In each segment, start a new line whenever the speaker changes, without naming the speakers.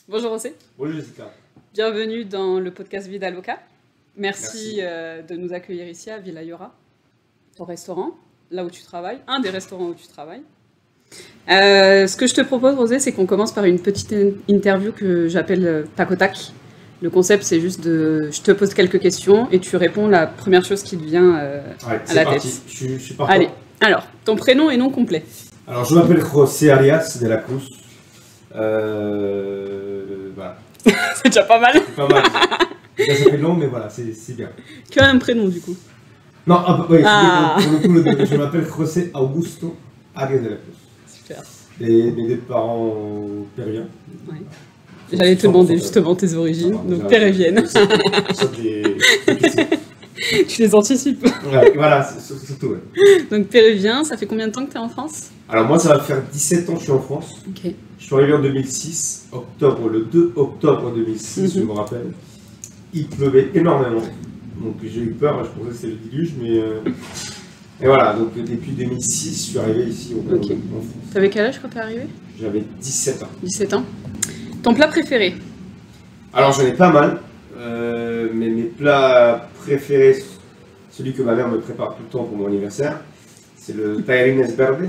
Bonjour José,
Bonjour Jessica.
bienvenue dans le podcast Vida Loca. Merci,
Merci.
de nous accueillir ici à Villa Iora, ton restaurant, là où tu travailles, un des restaurants où tu travailles. Ce que je te propose, José, c'est qu'on commence par une petite interview que j'appelle tac au tac. Le concept, c'est juste je te pose quelques questions et tu réponds la première chose qui te vient
Ouais,
à
c'est
la
parti.
tête.
Je suis partant.
Allez, alors, ton prénom et nom complet.
Alors, je m'appelle José Arias de la Cruz. Voilà.
C'est déjà pas mal.
C'est pas mal. Là, ça fait long, mais voilà, c'est bien.
Tu as un prénom du coup.
Non, oui,
Ah.
pour le coup, je m'appelle José Augusto Arias de la Cruz.
Super.
Mes deux parents péruviens.
Ouais. J'allais te demander justement tes origines, donc péruviennes. Tu les anticipes.
Ouais, voilà, surtout. Ouais.
Donc péruvien, ça fait combien de temps que tu es en France?
Alors, moi, ça va faire 17 ans que je suis en France.
Ok.
Je suis arrivé en 2006, le 2 octobre 2006, je me rappelle. Il pleuvait énormément, donc j'ai eu peur, je pensais que c'était le déluge, mais... Et voilà, donc depuis 2006, je suis arrivé ici en
Ok.
France.
T'avais quel âge quand t'es arrivé?
J'avais 17 ans.
17 ans. Ton plat préféré?
Alors j'en ai pas mal, mais mes plats préférés, celui que ma mère me prépare tout le temps pour mon anniversaire, c'est le tallarines verdes.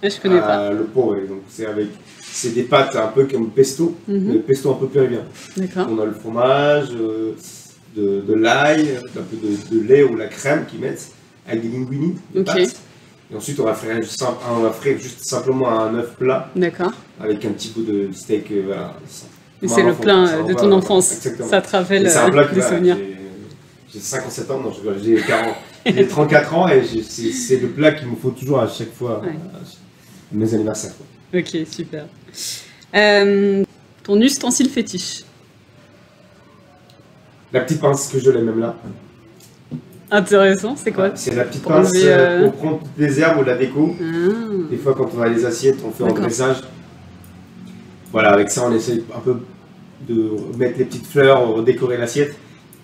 Je connais pas.
Le pot, ouais, donc c'est des pâtes un peu comme pesto, mais pesto un peu péruvien.
D'accord.
On a le fromage, de l'ail, un peu de lait ou la crème qu'ils mettent, avec des linguini, des
Ok.
pâtes. Et ensuite, on va frire juste simplement un œuf plat
D'accord.
avec un petit bout de steak. Voilà.
Et c'est le plat de ton enfance.
Exactement.
Ça te rappelle
Et c'est un plat que
des souvenirs.
j'ai 57 ans, non, j'ai 40. J'ai 34 ans et c'est le plat qu'il me faut toujours à chaque fois
Ouais.
à mes anniversaires. Quoi.
Ok, super. Ton ustensile fétiche?
La petite pince que je l'ai même là.
Intéressant, c'est quoi?
C'est la petite
Pour
pince
enlever,
pour prendre toutes les herbes ou la déco.
Ah.
Des fois, quand on a les assiettes, on fait en
D'accord.
dressage. Voilà, avec ça, on essaie un peu de mettre les petites fleurs, décorer l'assiette.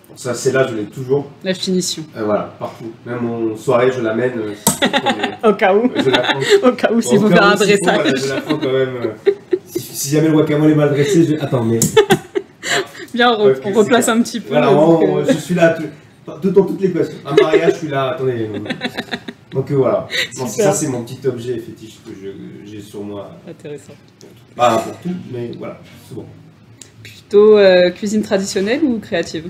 Bon, ça, c'est là, je l'ai toujours.
La finition.
Voilà, partout. Même en soirée, je l'amène.
Au cas où.
Je la prends.
Au cas où, s'il
Au
faut
cas
faire
où,
un
s'il faut,
dressage.
voilà, je la prends quand même. Si jamais le guacamole est mal dressé, je... Attends, mais...
Bien, on
Ouais,
replace un petit peu.
Voilà,
parce que-
je suis là dans toutes les questions. Un mariage, je suis là, attendez. Donc voilà. Non,
Super.
ça, c'est mon petit objet fétiche que j'ai sur moi.
Intéressant.
Pas pour tout, mais voilà, souvent.
Plutôt cuisine traditionnelle ou créative?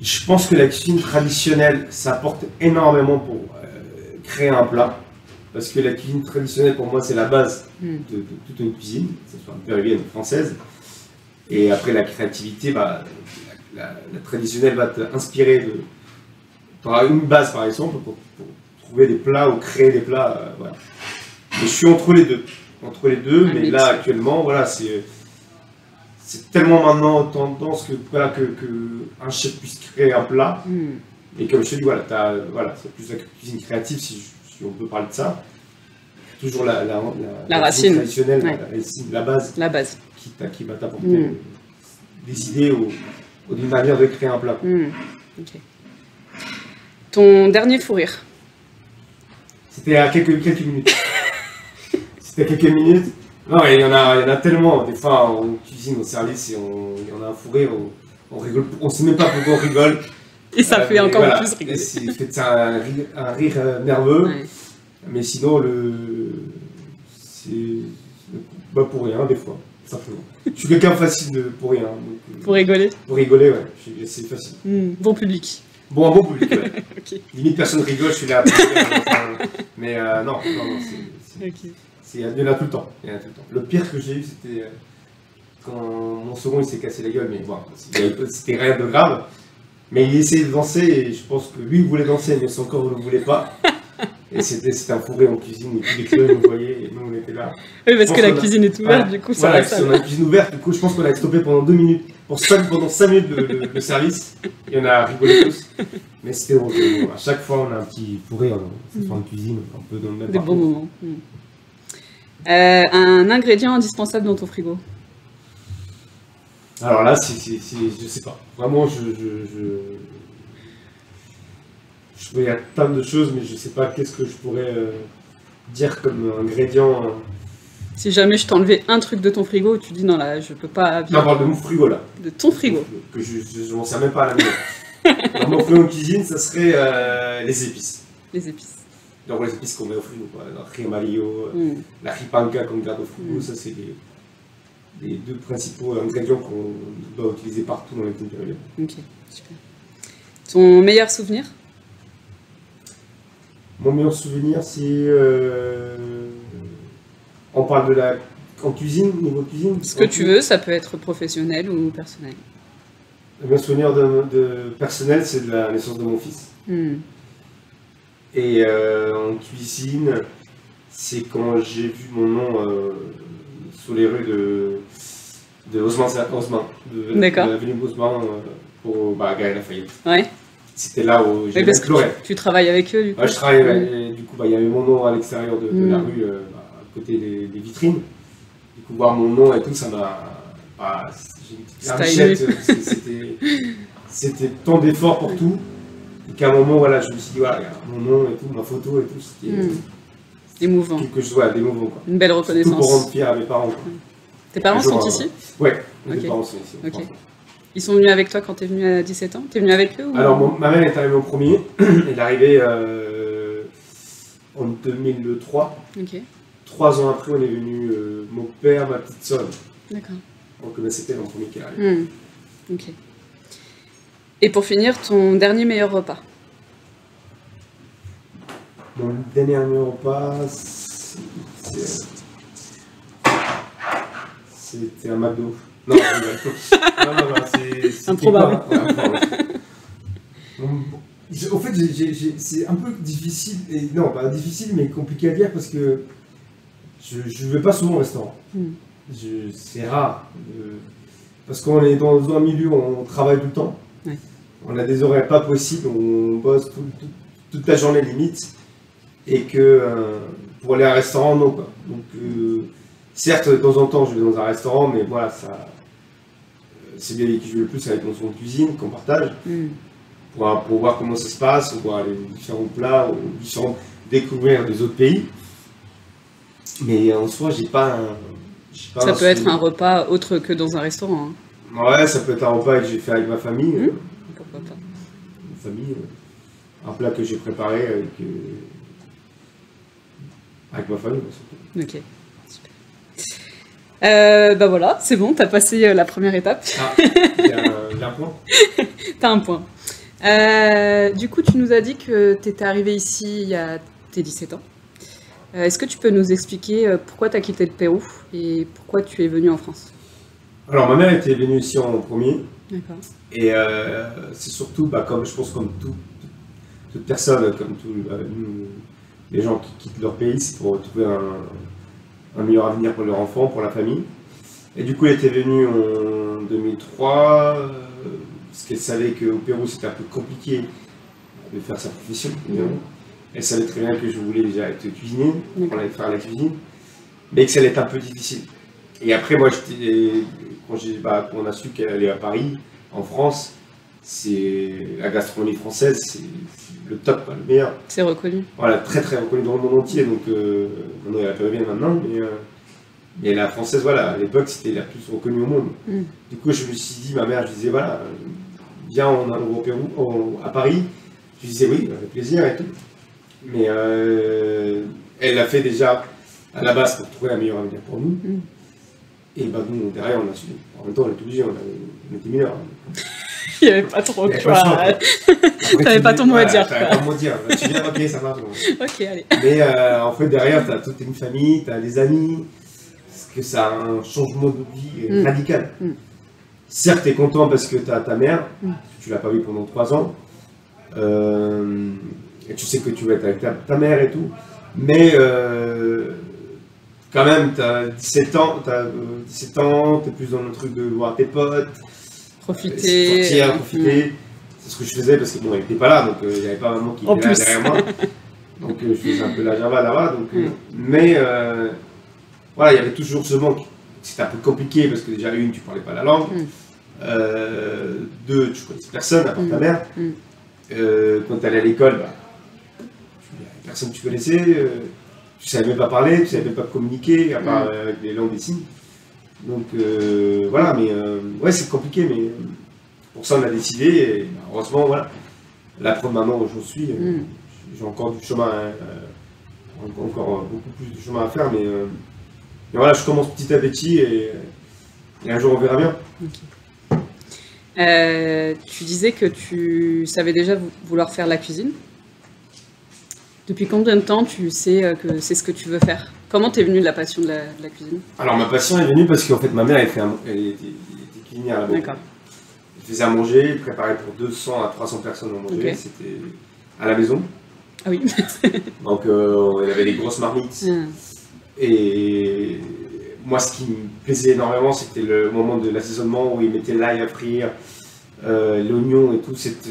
Je pense que la cuisine traditionnelle, ça apporte énormément pour créer un plat. Parce que la cuisine traditionnelle, pour moi, c'est la base de toute une cuisine, que ce soit péruvienne ou française. Et après, la créativité, bah, la traditionnelle va t'inspirer de... Tu auras une base, par exemple, pour trouver des plats ou créer des plats. Voilà. Mais je suis entre les deux.
Un
Mais
mix.
là, actuellement, voilà, c'est tellement maintenant tendance que, voilà, que un chef puisse créer un plat. Et comme je te dis, voilà, c'est plus la cuisine créative, si on peut parler de ça. Toujours la
racine.
cuisine traditionnelle,
Ouais.
la base
La base.
qui va t'apporter des idées ou d'une manière de créer un plat.
Ok. Ton dernier fou rire?
C'était à quelques minutes. C'était à quelques minutes. Non, il y en a tellement. Des fois, on cuisine au service et on a un fou rire, on rigole. On sait même pas pourquoi on rigole.
Et ça fait
Mais
encore
voilà.
plus rigoler.
C'est un rire nerveux.
Ouais.
Mais sinon, c'est pas pour rien, des fois, simplement. Je suis quelqu'un facile pour rien. Donc,
Pour rigoler?
pour rigoler, ouais, c'est facile.
Bon public.
Bon, un bon public, ouais.
Ok.
Limite, personne rigole, je suis là. Mais non,
Ok.
il y en a tout le temps. Le pire que j'ai eu, c'était quand mon second il s'est cassé la gueule, mais bon, c'était rien de grave. Mais il essayait de danser et je pense que lui il voulait danser, mais son corps ne le voulait pas. Et c'était un fou rire en cuisine, et tous les clients nous voyaient et nous on était là.
Oui, parce
Je
que
pense
la
qu'on a-
cuisine est ouverte,
Ouais.
du coup, ça
Voilà,
reste
si on a une cuisine ouverte, du coup je pense qu'on a stoppé pendant 2 minutes. Pendant 5 minutes le service, et on a rigolé tous. Mais c'était drôle. Bon, à chaque fois on a un petit fou rire, ça se fait en cuisine, un peu dans le même
des bons
parcours.
moments. Un ingrédient indispensable dans ton frigo?
Alors là, je sais pas. Vraiment, il y a plein de choses, mais je sais pas qu'est-ce que je pourrais dire comme ingrédient.
Si jamais je t'enlevais un truc de ton frigo, tu dis non là, je peux pas
Non, on
vivre.
parle de mon frigo là.
De ton frigo.
Que je m'en sers même pas à la maison. Dans mon frigo de cuisine, ça serait les épices.
Les épices.
Donc les épices qu'on met au frigo, quoi. Le riz amarillo,
Mm.
la ripanca qu'on garde au frigo, ça c'est les deux principaux ingrédients qu'on doit utiliser partout dans les cuisines péruviennes.
Ok, super. Ton meilleur souvenir?
Mon meilleur souvenir, c'est... on parle de la... En cuisine, niveau cuisine.
Ce que tu veux, ça peut être professionnel ou personnel.
Le meilleur souvenir de personnel, c'est de la naissance de mon fils.
Mm.
Et en cuisine, c'est quand j'ai vu mon nom sous les rues de Haussmann, de l'avenue Haussmann pour Galeries Lafayette.
Ouais.
C'était là où j'ai
Parce que
pleuré.
tu travailles avec eux, du coup.
Ouais, je travaillais, et du coup, il y avait mon nom à l'extérieur de la rue, à côté des vitrines. Du coup, voir mon nom et tout, ça m'a... j'ai une petite larmichette, c'était tant d'efforts pour tout. Et qu'à un moment, voilà, je me suis dit, voilà, regarde, mon nom et tout, ma photo et tout, c'était
émouvant.
quelque chose, ouais, d'émouvant, quoi.
Une belle
Surtout
reconnaissance.
pour rendre fier à mes parents, quoi.
Tes parents sont ici?
Ouais,
Ok.
mes parents sont ici.
Ok. Ils sont venus avec toi quand tu es venu à 17 ans? Tu es venu avec eux ou...
Alors, ma mère est arrivée en premier. Elle est arrivée en 2003.
Ok,
3 ans après, on est venu mon père, ma petite soeur.
d'accord.
Donc, c'était l'an premier qui est arrivé.
Ok. Et pour finir, ton dernier meilleur repas?
Mon dernier repas, c'était un McDo. Non, non, c'est
Improbable.
Au fait, c'est un peu difficile, non, pas difficile, mais compliqué à dire parce que je ne vais pas souvent au restaurant. C'est rare. Parce qu'on est dans un milieu où on travaille tout le temps.
Ouais.
On a des horaires pas possibles, on bosse toute la journée limite. Et que pour aller à un restaurant, non, quoi. Donc, certes, de temps en temps, je vais dans un restaurant, mais voilà, c'est bien avec qui je vais le plus avec mon son de cuisine qu'on partage. Pour voir comment ça se passe, pour voir les différents plats, découvrir des autres pays. Mais en soi, j'ai pas
Ça peut être un repas autre que dans un restaurant. Hein.
Ouais, ça peut être un repas que j'ai fait avec ma famille.
Pourquoi pas.
Ma famille, un plat que j'ai préparé avec ma famille.
Ok, super. Bah voilà, c'est bon, t'as passé la première étape.
Ah, il y a un point.
T'as un point. Du coup, tu nous as dit que tu étais arrivé ici il y a tes 17 ans. Est-ce que tu peux nous expliquer pourquoi tu as quitté le Pérou et pourquoi tu es venu en France?
Alors, ma mère était venue ici en premier.
D'accord.
Et c'est surtout, comme je pense, comme toute personne, comme tous les gens qui quittent leur pays, c'est pour trouver un meilleur avenir pour leur enfant, pour la famille. Et du coup, elle était venue en 2003. Parce qu'elle savait qu'au Pérou c'était un peu compliqué de faire sa profession. Elle savait très bien que je voulais déjà être cuisinier, qu'on allait faire la cuisine, mais que ça allait être un peu difficile. Et après, moi, quand on a su qu'elle allait à Paris, en France, c'est la gastronomie française, c'est le top, quoi, le meilleur.
C'est reconnu.
Voilà, très très reconnu dans le monde entier. Donc, maintenant, elle est péruvienne maintenant, mais la française, voilà, à l'époque, c'était la plus reconnue au monde. Du coup, je me suis dit, ma mère, je disais, voilà, viens, on a au Pérou, à Paris. Je disais oui, avec plaisir et tout. Mais elle l'a fait déjà à la base pour trouver la meilleure avenir pour nous. Et nous, derrière, on a suivi. En même temps, on est obligé, on était mineurs.
Il n'y avait pas trop de choix. T'avais pas ton mot à dire.
T'avais pas ton mot à dire. Tu viens, ok, ça marche.
Ok, allez.
Mais en fait, derrière, t'as toute une famille, t'as des amis. Parce que ça a un changement de vie radical. Certes, t'es content parce que t'as ta mère, tu l'as pas vue pendant 3 ans. Et tu sais que tu vas être avec ta mère et tout. Mais quand même, t'as 17 ans, t'es plus dans le truc de voir tes potes.
Profiter.
Sortir, profiter. C'est ce que je faisais parce que bon, elle n'était pas là, donc il n'y avait pas maman qui était là derrière moi. Donc je faisais un peu la java là-bas. Mais voilà, il y avait toujours ce manque. C'était un peu compliqué parce que déjà, une, tu parlais pas la langue. 2, tu connaissais personne à part ta mère. Quand tu allais à l'école, il n'y avait personne que tu connaissais. tu savais même pas parler, tu savais même pas communiquer, à part avec les langues des signes. Donc voilà, mais ouais, c'est compliqué, mais pour ça on a décidé, et bah, heureusement, voilà, la preuve maintenant où j'en suis, j'ai encore du chemin, encore beaucoup plus de chemin à faire, mais voilà, je commence petit à petit, et un jour on verra bien.
Okay. Tu disais que tu savais déjà vouloir faire la cuisine. Depuis combien de temps tu sais que c'est ce que tu veux faire? Comment t'es venue de la passion de la cuisine?
Alors ma passion est venue parce qu'en fait ma mère elle était cuisinière là-bas.
D'accord.
Elle faisait à manger, elle préparait pour 200 à 300 personnes à manger, c'était à la maison.
Ah oui.
Donc elle avait des grosses marmites. Et moi ce qui me plaisait énormément c'était le moment de l'assaisonnement où ils mettaient l'ail à frire, l'oignon et toute cette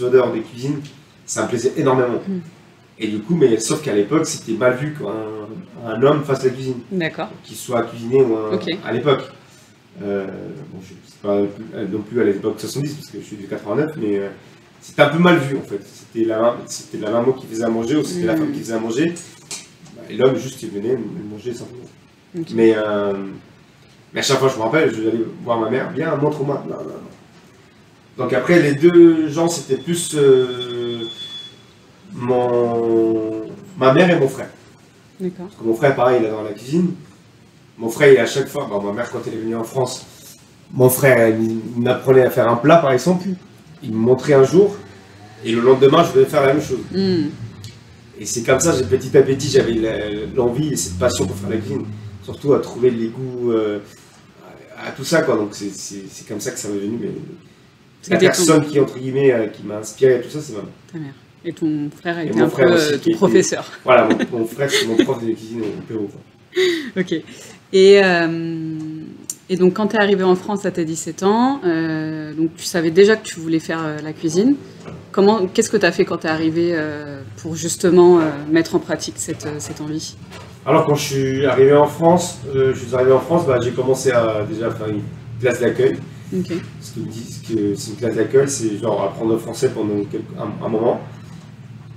odeur de cuisine, ça me plaisait énormément. Et du coup, mais sauf qu'à l'époque, c'était mal vu qu'un homme fasse la cuisine.
D'accord.
Qu'il soit cuisinier ou à l'époque. Bon, je ne sais pas non plus à l'époque 70, parce que je suis du 89, mais c'était un peu mal vu en fait. C'était la maman qui faisait à manger, ou c'était la femme qui faisait à manger. Et l'homme, juste, il venait manger simplement. Okay. Mais à chaque fois, je me rappelle, je allais voir ma mère, viens, montre-moi. Non. Donc après, les deux gens, c'était plus ma mère et mon frère.
D'accord.
Parce que mon frère, pareil, il est dans la cuisine. Mon frère, il est à chaque fois, ma mère, quand elle est venue en France, mon frère, il m'apprenait à faire un plat, par exemple. Il me montrait un jour, et le lendemain, je devais faire la même chose. Et c'est comme ça, petit à petit, j'avais l'envie et cette passion pour faire la cuisine. Surtout à trouver les goûts, à tout ça, quoi. Donc c'est comme ça que ça m'est venu. Mais la personne qui, entre guillemets, qui m'a inspiré à tout ça, c'est ma mère.
Ta mère. Et ton frère a été un peu ton professeur.
Voilà, mon frère, c'est mon prof de cuisine au Pérou.
Ok. Et donc, quand tu es arrivé en France à tes 17 ans, donc tu savais déjà que tu voulais faire la cuisine. Qu'est-ce que tu as fait quand tu es arrivé pour justement mettre en pratique cette envie?
Alors, quand je suis arrivé en France, j'ai commencé à déjà faire une classe d'accueil.
Okay.
Ce qu'ils me disent que c'est une classe d'accueil, c'est genre apprendre le français pendant un moment.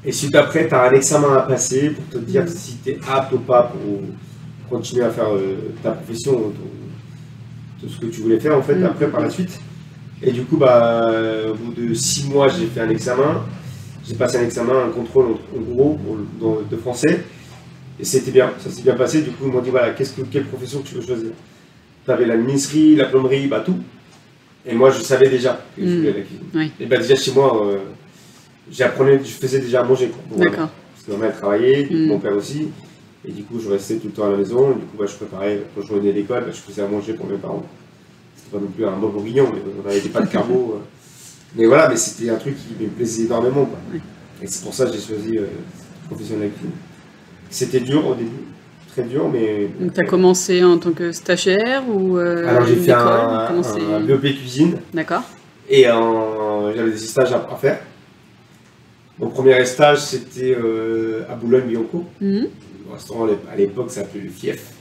Et suite après, tu as un examen à passer pour te dire si tu es apte ou pas pour continuer à faire ta profession, tout ce que tu voulais faire en fait après par la suite. Et du coup, au bout de 6 mois, j'ai fait un examen. J'ai passé un examen, un contrôle en gros de français. Et c'était bien, ça s'est bien passé. Du coup, ils m'ont dit voilà, quelle profession tu veux choisir? Tu avais la ministrie, la plomberie, tout. Et moi, je savais déjà que je voulais la cuisine.
Oui.
Et déjà chez moi, je faisais déjà à manger.
D'accord.
Parce que ma mère travaillait, mon père aussi. Et du coup, je restais tout le temps à la maison. Et du coup, je préparais, quand je revenais à l'école, je faisais à manger pour mes parents. C'était pas non plus un bon bourguignon, mais on avait des pâtes carbo. Mais voilà, mais c'était un truc qui me plaisait énormément, quoi. Oui. Et c'est pour ça que j'ai choisi la profession de la cuisine. C'était dur au début, très dur, mais...
Donc tu as commencé en tant que stagiaire ou
alors j'ai fait un BEP cuisine.
D'accord.
Et j'avais des stages à faire. Mon premier stage, c'était à Boulogne-Billancourt. Le restaurant, à l'époque, ça s'appelait le Fief.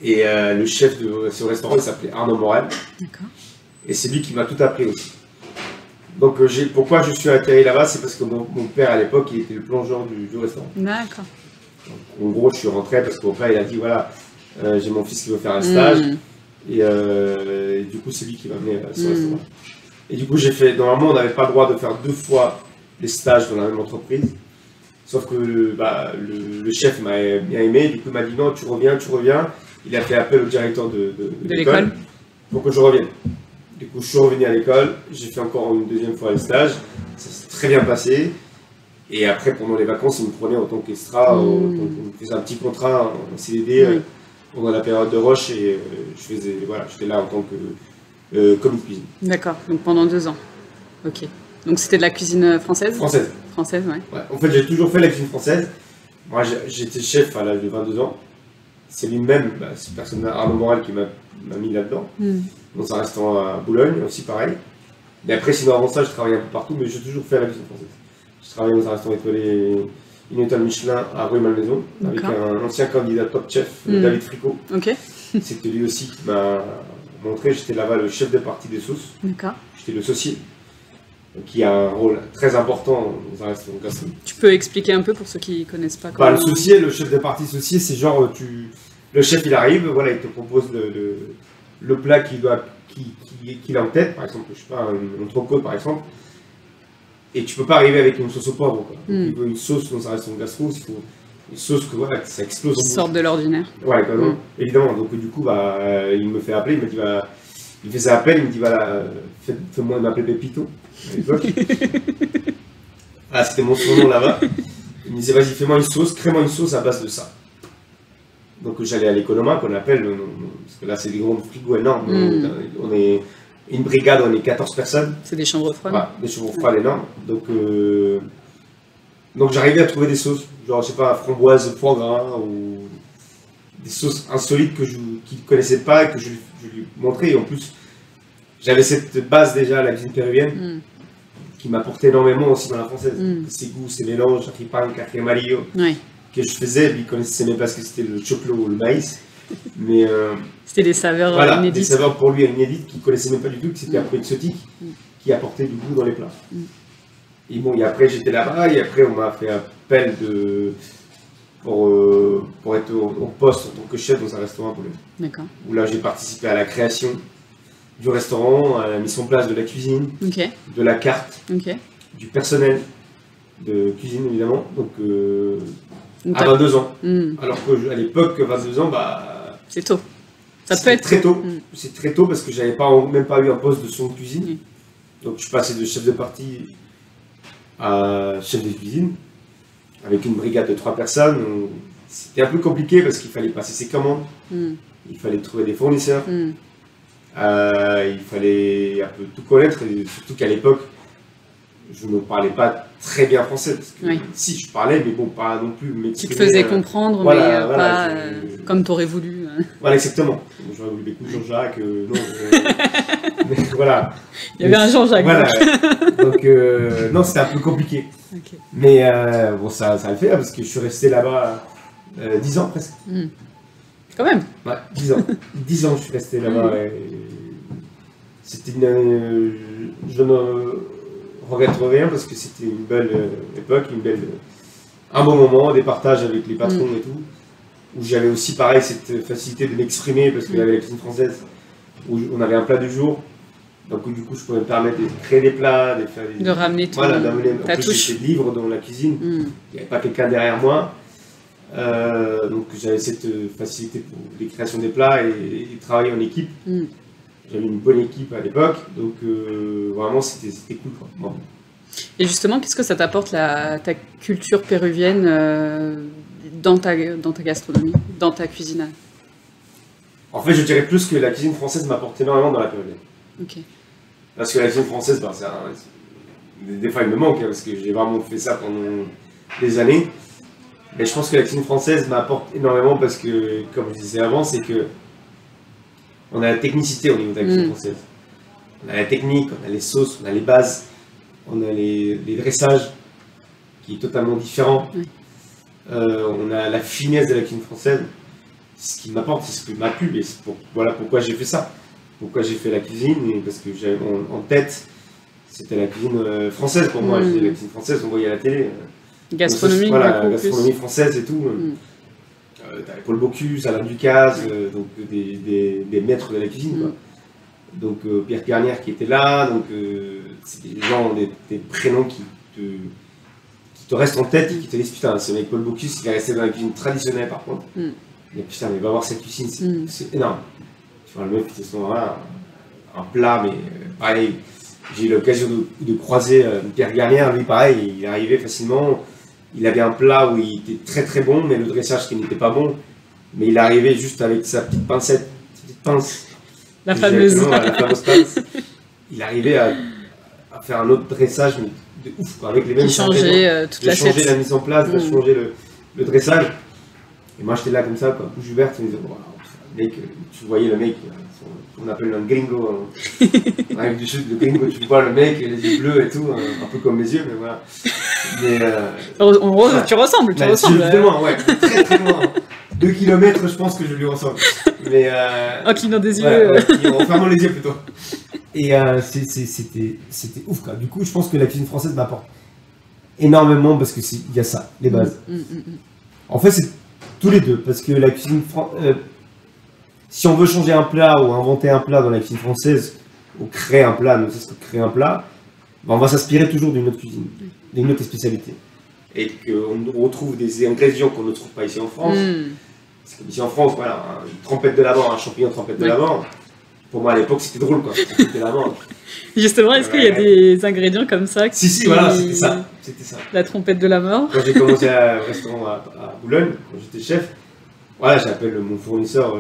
Et le chef de ce restaurant, il s'appelait Arnaud Morel. D'accord. Et c'est lui qui m'a tout appris aussi. Donc pourquoi je suis atterri là-bas, c'est parce que mon père, à l'époque, il était le plongeur du restaurant.
D'accord.
En gros, je suis rentré parce que mon père, il a dit, voilà, j'ai mon fils qui veut faire un stage. Et du coup, c'est lui qui m'a amené à ce restaurant. Et du coup, normalement, on n'avait pas le droit de faire 2 fois les stages dans la même entreprise. Sauf que le chef m'a bien aimé, du coup il m'a dit non, tu reviens. Il a fait appel au directeur de l'école pour que je revienne. Du coup je suis revenu à l'école, j'ai fait encore une 2e fois le stage, ça s'est très bien passé. Et après pendant les vacances, il me prenait en tant qu'extra, on faisait un petit contrat en CDD pendant la période de rush et j'étais là en tant que commis de cuisine.
D'accord, donc pendant 2 ans. Ok. Donc c'était de la cuisine française?
Française.
Française, ouais.
En fait, j'ai toujours fait la cuisine française. Moi, j'étais chef à l'âge de 22 ans. C'est lui-même, cette personne, Arnaud Morel, qui m'a mis là-dedans. Dans un restaurant à Boulogne, aussi pareil. Mais après, sinon, avant ça, je travaillais un peu partout, mais j'ai toujours fait la cuisine française. Je travaillais dans un restaurant étoilé, une étoile Michelin à Rueil-Malmaison, avec un ancien candidat top chef, David Fricot.
Okay.
C'était lui aussi qui m'a montré. J'étais là-bas le chef de partie des sauces.
D'accord.
J'étais le saucier. qui a un rôle très important dans un restaurant gastro.
Tu peux expliquer un peu pour ceux qui ne connaissent pas
Le saucier, le chef de partie saucier, c'est genre, le chef il arrive, voilà, il te propose le plat qu'il a en tête, par exemple, je sais pas, un entrecôte par exemple, et tu peux pas arriver avec une sauce au poivre, quoi. Donc, il faut une sauce dans un restaurant gastro, il faut une sauce que voilà, ça explose.
Qui sortent de l'ordinaire.
Ouais, évidemment. Donc du coup, il me fait appeler, il me dit, il fait sa appel, il me dit, voilà, fais-moi m'appeler Pépito, à l'époque. Ah, c'était mon surnom là-bas. Il me disait, vas-y, fais-moi une sauce, crée-moi une sauce à base de ça. Donc j'allais à l'Economa, qu'on appelle, parce que là c'est des grands frigos énormes, on est une brigade, on est 14 personnes.
C'est des chambres froides.
Ouais, des chambres froides énormes. Donc j'arrivais à trouver des sauces, genre je sais pas, framboise, foie gras, ou des sauces insolites qu'il ne connaissait pas et que je lui montrais. Et en plus, j'avais cette base déjà à la cuisine péruvienne qui m'apportait énormément aussi dans la française. Ces goûts, ces mélanges, ripan, café amarillo, que je faisais. Lui, il connaissait même pas ce que c'était le choclo ou le maïs. Mais
c'était des saveurs inédites.
Des saveurs pour lui inédites qu'il ne connaissait même pas du tout, que c'était un peu exotique, qui apportait du goût dans les plats. Et bon, et après j'étais là-bas, et après on m'a fait appel pour être au poste en tant que chef dans un restaurant polonais.
D'accord.
Où là j'ai participé à la création du restaurant, à la mise en place de la cuisine, de la carte, du personnel de cuisine évidemment, donc à 22 ans. Alors qu'à l'époque, 22 ans,
c'est tôt. Ça peut être
très tôt. C'est très tôt parce que j'avais même pas eu un poste de son de cuisine. Donc je suis passé de chef de partie à chef de cuisine avec une brigade de 3 personnes. C'était un peu compliqué parce qu'il fallait passer ses commandes, il fallait trouver des fournisseurs, il fallait un peu tout connaître, et surtout qu'à l'époque je ne parlais pas très bien français, parce que si je parlais, mais bon, pas non plus m'exprimer.
Tu te faisais comprendre, mais pas comme tu aurais voulu.
Voilà, exactement. J'aurais voulu écouter Jean-Jacques, non. Mais voilà.
Il y avait un Jean-Jacques.
Voilà. Donc, non, c'était un peu compliqué. Mais bon, ça le fait, parce que je suis resté là-bas 10 ans presque.
Quand même.
Ouais, 10 ans. 10 ans, je suis resté là-bas. C'était je ne regrette rien parce que c'était une belle époque, un bon moment, des partages avec les patrons et tout, où j'avais aussi pareil cette facilité de m'exprimer parce qu'il y avait la cuisine française où on avait un plat du jour, donc du coup je pouvais me permettre de créer des plats, de
ramener tout.
Voilà, en plus j'étais libre dans la cuisine, il n'y avait pas quelqu'un derrière moi, donc j'avais cette facilité pour les créations des plats et travailler en équipe. J'avais une bonne équipe à l'époque, donc vraiment c'était cool, quoi. Bon.
Et justement, qu'est-ce que ça t'apporte ta culture péruvienne dans ta gastronomie, dans ta cuisine?
En fait, je dirais plus que la cuisine française m'apporte énormément dans la péruvienne. Parce que la cuisine française, des fois il me manque, parce que j'ai vraiment fait ça pendant des années. Mais je pense que la cuisine française m'apporte énormément parce que, comme je disais avant, c'est que on a la technicité au niveau de la cuisine française. On a la technique, on a les sauces, on a les bases, on a les dressages, qui est totalement différent. On a la finesse de la cuisine française. Ce qui m'apporte, c'est ce qui m'a plu, et voilà pourquoi j'ai fait ça. Pourquoi j'ai fait la cuisine, parce que j'avais en tête, c'était la cuisine française pour moi. La cuisine française, on voyait à la télé.
Gastronomie,
voilà, gastronomie française et tout. T'avais Paul Bocuse, Alain Ducasse, donc des maîtres de la cuisine, quoi. Donc Pierre Garnier qui était là, donc c'est des gens, des prénoms qui te restent en tête et qui te disent putain, ce mec Paul Bocuse, il est resté dans la cuisine traditionnelle par contre. Mais putain, mais va voir cette cuisine, c'est énorme. Tu vois, le mec, c'est voilà, un plat, mais pareil, j'ai eu l'occasion de croiser Pierre Garnier, lui pareil, il arrivait facilement. Il avait un plat où il était très très bon, mais le dressage qui n'était pas bon. Mais il arrivait juste avec sa petite pincette, petite pince.
La fameuse
pince. Il arrivait à faire un autre dressage, mais de ouf, quoi, avec les mêmes
ingrédients. Toute l'assiette.
Changer la mise en place, de changer le dressage. Et moi j'étais là comme ça, quoi, bouche ouverte, je me disais, wow, mec, tu voyais le mec, on appelle un gringo, on arrive du sud, le gringo, tu vois le mec, les yeux bleus et tout, un peu comme mes yeux, mais voilà. Mais,
tu ressembles, tu ressembles.
Évidemment, ouais, très très loin. 2 kilomètres, je pense que je lui ressemble. Mais,
en clignant des yeux.
Ouais, en fermant les yeux plutôt. Et c'était ouf, quoi. Du coup, je pense que la cuisine française m'apporte énormément parce qu'il y a ça, les bases. En fait, c'est tous les deux, parce que la cuisine si on veut changer un plat ou inventer un plat dans la cuisine française, ou créer un plat, ne serait-ce que créer un plat, ben on va s'inspirer toujours d'une autre cuisine, d'une autre spécialité. Et qu'on retrouve des ingrédients qu'on ne trouve pas ici en France. Parce que ici en France, voilà, une trompette de l'Avent, un champignon de trompette de l'Avent, pour moi à l'époque c'était drôle, quoi. Trompette de l'Avent.
Justement, est-ce qu'il y a des ingrédients comme ça
Si, voilà, c'était ça.
La trompette de la mort.
Quand j'ai commencé au restaurant à Boulogne, quand j'étais chef, voilà, j'appelle mon fournisseur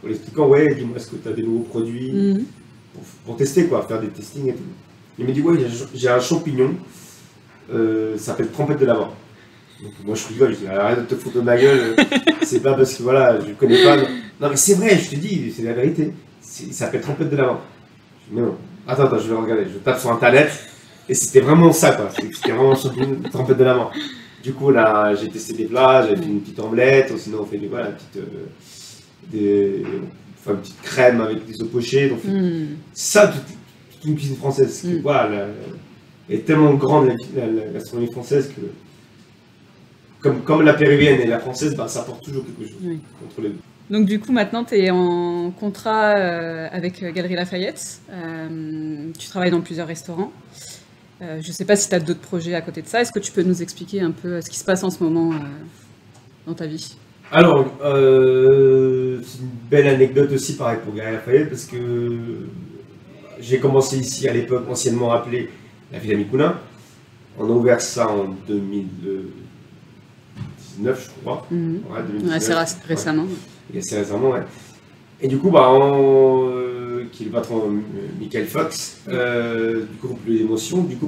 pour l'expliquant, ouais, dis-moi, est-ce que tu as des nouveaux produits pour tester, quoi, faire des testings et tout. Il m'a dit, ouais, j'ai un champignon, ça s'appelle trompette de l'Avent. Donc moi je rigole, je dis, arrête de te foutre de ma gueule, c'est pas parce que voilà, je connais pas. Non mais c'est vrai, je te dis, c'est la vérité. Il s'appelle trompette de l'Avent. Je dis, mais non. Attends, je vais regarder, je tape sur internet, et c'était vraiment ça, quoi. C'était vraiment une trompette de l'Avent. Du coup, là, j'ai testé des plats, j'avais fait une petite omelette, ou sinon on fait une petite crème avec des œufs pochés. Donc, ça, toute une cuisine française. Voilà, elle est tellement grande, la gastronomie française, que comme la péruvienne et la française, bah, ça apporte toujours quelque chose entre les deux.
Donc du coup, maintenant, tu es en contrat avec Galeries Lafayette. Tu travailles dans plusieurs restaurants. Je ne sais pas si tu as d'autres projets à côté de ça. Est-ce que tu peux nous expliquer un peu ce qui se passe en ce moment dans ta vie?
Alors, c'est une belle anecdote aussi, pareil, pour Galeries Lafayette, parce que j'ai commencé ici à l'époque anciennement appelée la Villa Micoulin. On a ouvert ça en 2019, je crois. Ouais, 2019.
Assez récemment.
Et assez récemment, ouais. Et du coup, qui est le patron Michael Fox, du groupe d'émotion, du coup,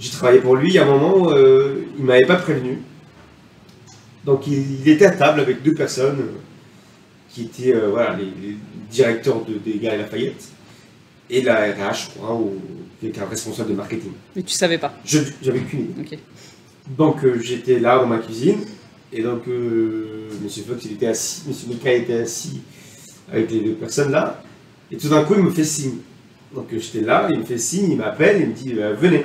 j'ai travaillé pour lui. À un moment, il ne m'avait pas prévenu. Donc, il était à table avec deux personnes qui étaient les directeurs des Galeries Lafayette et la RH, je crois, ou quelqu'un responsable de marketing.
Mais tu savais pas?
J'avais aucune idée.
Okay.
Donc, j'étais là dans ma cuisine. Et donc, Monsieur Fox, il était assis, Monsieur Mika était assis avec les deux personnes là. Et tout d'un coup, il me fait signe. Donc, j'étais là, il me fait signe, il m'appelle, il me dit venez.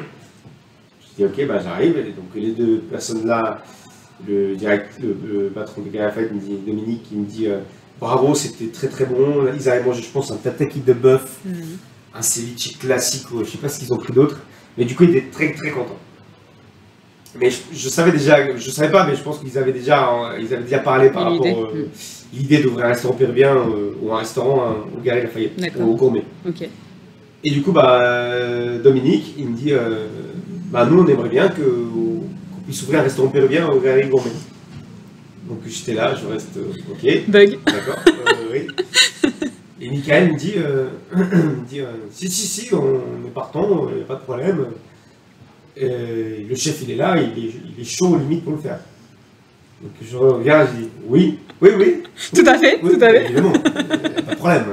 Je dis ok, j'arrive. Et donc, les deux personnes là, le patron de Galeries Lafayette, me dit, Dominique, il me dit bravo, c'était très très bon. Ils avaient mangé, je pense, un tataki de bœuf, un ceviche classique, je ne sais pas ce qu'ils ont pris d'autre. Mais du coup, il était très très content. Mais je savais déjà, je savais pas, mais je pense qu'ils avaient déjà parlé par rapport à l'idée d'ouvrir un restaurant péruvien ou un restaurant au Galeries Lafayette, au Gourmet.
Okay.
Et du coup, Dominique, il me dit, nous on aimerait bien qu'on puisse ouvrir un restaurant péruvien au Galeries Gourmet. Donc j'étais là, je reste, ok.
Bug.
D'accord, oui. Et Michael me dit, si, on est partant, il n'y a pas de problème. Le chef il est là, il est chaud limite pour le faire. Donc je regarde, je dis oui.
Tout à fait, tout à fait.
Évidemment, pas de problème,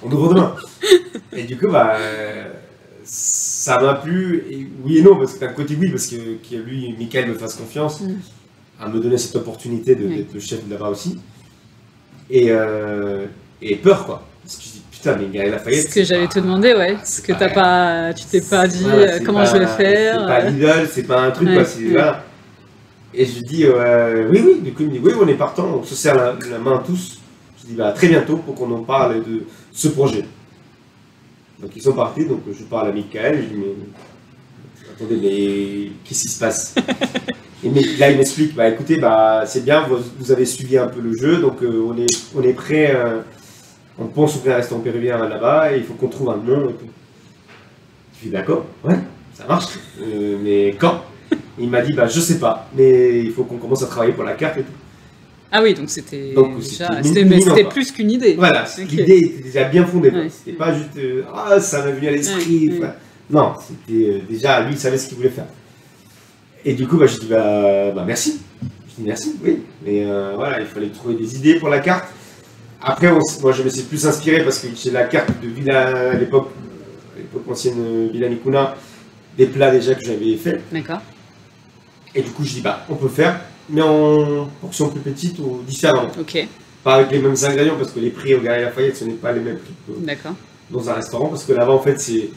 on ouvre demain. Et du coup, ça m'a plu, et oui et non, parce que d'un côté oui, parce que lui, Michael me fasse confiance, à me donner cette opportunité d'être le chef de là-bas aussi. Et peur quoi, parce que je dis putain, mais Galeries Lafayette.
Ce que j'allais te demander, ce que tu t'es pas dit comment je vais faire.
C'est pas Lidl, c'est pas un truc quoi. Voilà. Et je dis oui. Du coup il me dit oui, on est partant, on se serre la main tous. Je dis très bientôt pour qu'on en parle de ce projet. Donc ils sont partis, donc je parle à Michael, je dis mais attendez, mais qu'est-ce qui se passe? Et là il m'explique, écoutez, c'est bien, vous avez suivi un peu le jeu, donc on est prêt. On pense ouvrir un restaurant péruvien là-bas et il faut qu'on trouve un nom et tout. Je dis d'accord, ouais, ça marche. Mais quand? Il m'a dit je sais pas, mais il faut qu'on commence à travailler pour la carte et tout.
Ah oui, donc c'était plus qu'une idée.
Voilà, l'idée était déjà bien fondée. C'était pas juste ça m'a venu à l'esprit. Non, c'était déjà lui il savait ce qu'il voulait faire. Et du coup je dis merci. Je dis merci, oui. Mais il fallait trouver des idées pour la carte. Après, moi je me suis plus inspiré parce que j'ai la carte de Villa à l'époque ancienne Villa Micoulin, des plats déjà que j'avais fait.
D'accord.
Et du coup je dis on peut faire, mais en portion plus petite ou différemment.
Ok.
Pas avec les mêmes ingrédients parce que les prix au Galeries Lafayette ce n'est pas les mêmes prix.
D'accord.
dans un restaurant, parce que là-bas, en fait, c'est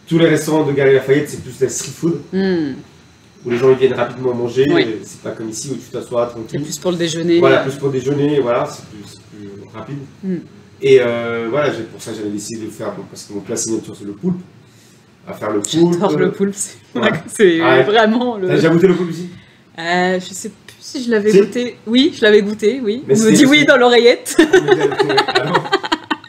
tous les restaurants de Galeries Lafayette, c'est plus la street food, où les gens ils viennent rapidement manger.
Oui.
C'est pas comme ici où tu t'assois
C'est
tranquille.
plus pour le déjeuner.
Voilà, plus pour déjeuner, voilà, c'est plus rapide. Et voilà, pour ça j'avais décidé de faire, parce que mon plat signature c'est le poulpe, à faire le poulpe.
J'adore le poulpe,
Ouais.
c'est
Ouais.
vraiment le...
T'as déjà goûté le poulpe ici?
Je sais plus si je l'avais
Si.
goûté. Oui, je l'avais goûté, oui.
Mais
On me
c'était-
dit oui dans l'oreillette.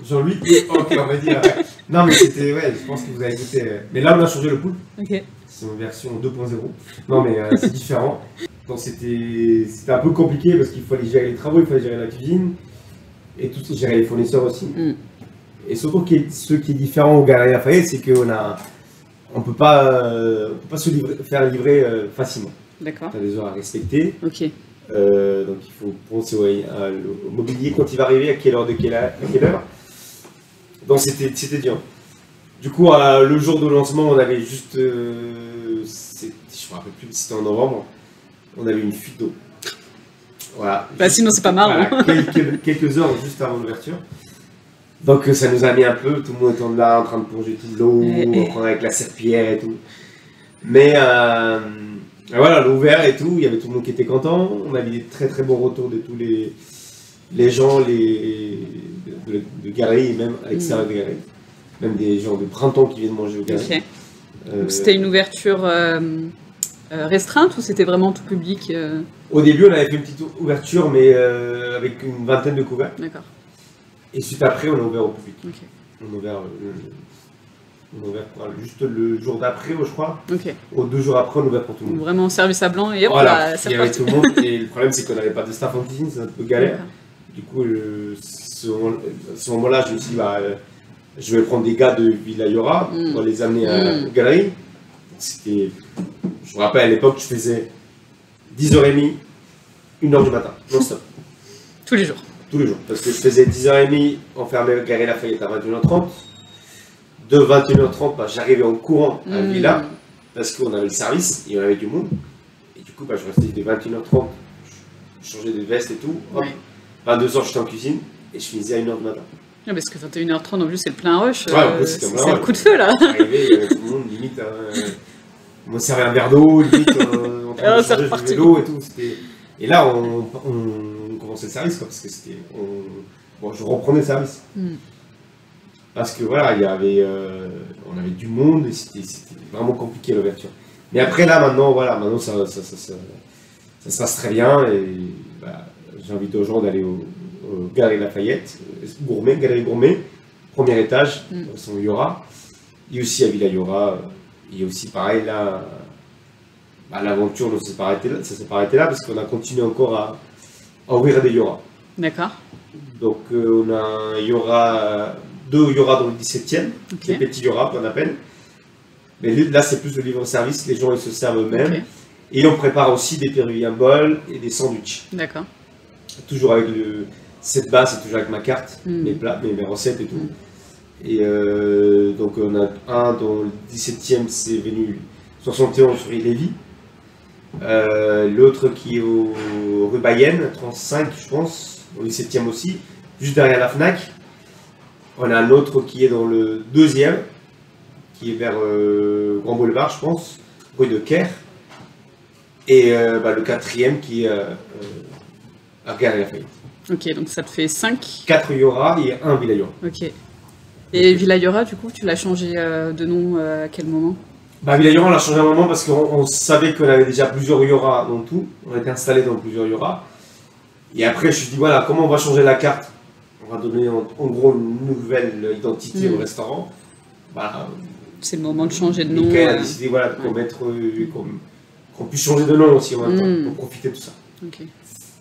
Jean-Louis, ok, on va dire. Ouais. Non, mais c'était, ouais, je pense que vous avez goûté. Mais là, on a changé le poulpe.
Ok.
C'est une version 2.0. Non, mais c'est différent. Donc, c'était un peu compliqué parce qu'il fallait gérer les travaux, il fallait gérer la cuisine et tout, gérer les fournisseurs aussi. Et surtout, ce qui est différent au Galeries Lafayette, c'est on peut pas se faire livrer facilement.
D'accord.
Tu as des heures à respecter.
Ok.
Donc il faut penser au mobilier quand il va arriver, à quelle heure. Donc c'était dur. Du coup, le jour de lancement, on avait juste, je me rappelle plus, c'était en novembre, on avait une fuite d'eau. Voilà.
Bah, sinon, c'est pas marrant.
Voilà, quelques heures juste avant l'ouverture. Donc ça nous a mis un peu, tout le monde était là en train de plonger toute l'eau, avec la serpillière et tout. Mais voilà, l'ouvert et tout, il y avait tout le monde qui était content. On avait des très très bons retours de tous les gens de galeries, même à l'extérieur des galeries. Même des gens de printemps qui viennent manger aux galeries.
Ok. C'était une ouverture restreinte ou c'était vraiment tout public
Au début, on avait fait une petite ouverture, mais avec une vingtaine de couverts.
D'accord.
Et suite après, on a ouvert au public.
Ok.
On a ouvert juste le jour d'après, je crois.
Ok.
Ou 2 jours après, on a ouvert pour tout le monde.
Vraiment service à blanc et hop
Voilà,
là, c'est
il y avait
parti.
tout le monde. Et le problème, c'est qu'on n'avait pas de staff en cuisine, c'est un peu galère.
D'accord.
Du coup, ce moment-là, je me suis dit, je vais prendre des gars de Villa Yora pour les amener aux galeries. C'était, je me rappelle à l'époque, je faisais 10h30, 1h du matin, non-stop.
Tous les jours.
Tous les jours. Parce que je faisais 10h30 enfermé à Galeries Lafayette à 21h30. De 21h30, j'arrivais en courant à Villa parce qu'on avait le service et on avait du monde. Et du coup, je restais dès 21h30, je changeais de veste et tout. Hop. 22h, j'étais en cuisine et je finissais à 1h du matin.
Ah, parce que 21h30 en plus, c'est le plein rush.
Ouais, en plus, c'était
c'est
plein
le
rush.
coup de feu là.
J'arrivais, il y avait tout le monde, limite, on me servait un verre d'eau, limite, en train de
c'est
changer
reparti.
de vélo et tout. Et là, on commençait le service, quoi, parce que je reprenais le service. Parce que voilà, on avait du monde et c'était vraiment compliqué l'ouverture. Mais après là, maintenant ça se passe très bien et j'invite aux gens d'aller au Galeries Lafayette, Galerie Gourmet, premier étage, son Yora. Et aussi à Villa Yora, il y a aussi pareil là, l'aventure ça s'est pas arrêté là parce qu'on a continué encore à ouvrir des Yora.
D'accord.
Donc on a un Yora, 2 Yora dans le 17e,
Okay.
des petits Yora qu'on appelle. Mais là c'est plus le livre-service, les gens ils se servent eux-mêmes.
Okay.
Et on prépare aussi des péruviens bols et des sandwichs.
D'accord.
Toujours avec cette base, c'est toujours avec ma carte, mes plats, mes recettes et tout. Et donc on a un dans le 17e, c'est venu 71 rue Lévis. L'autre qui est au rue Bayenne, 35 je pense, au 17e aussi, juste derrière la FNAC. On a un autre qui est dans le 2e, qui est vers Grand Boulevard je pense, rue de Caire. Et le 4e qui est à Galeries Lafayette.
Ok, donc ça te fait 5.
4 Yora et 1 Villa Yora.
Ok. Et Villa Yora, du coup, tu l'as changé de nom à quel moment?
Villa Yora, on l'a changé à un moment parce qu'on savait qu'on avait déjà plusieurs Yora dans tout. On était installé dans plusieurs Yora. Et après, je me suis dit, voilà, comment on va changer la carte? On va donner en gros une nouvelle identité au restaurant.
C'est le moment de changer de nom.
Michael a décidé qu'on puisse changer de nom aussi en même temps, pour profiter de tout ça.
Okay.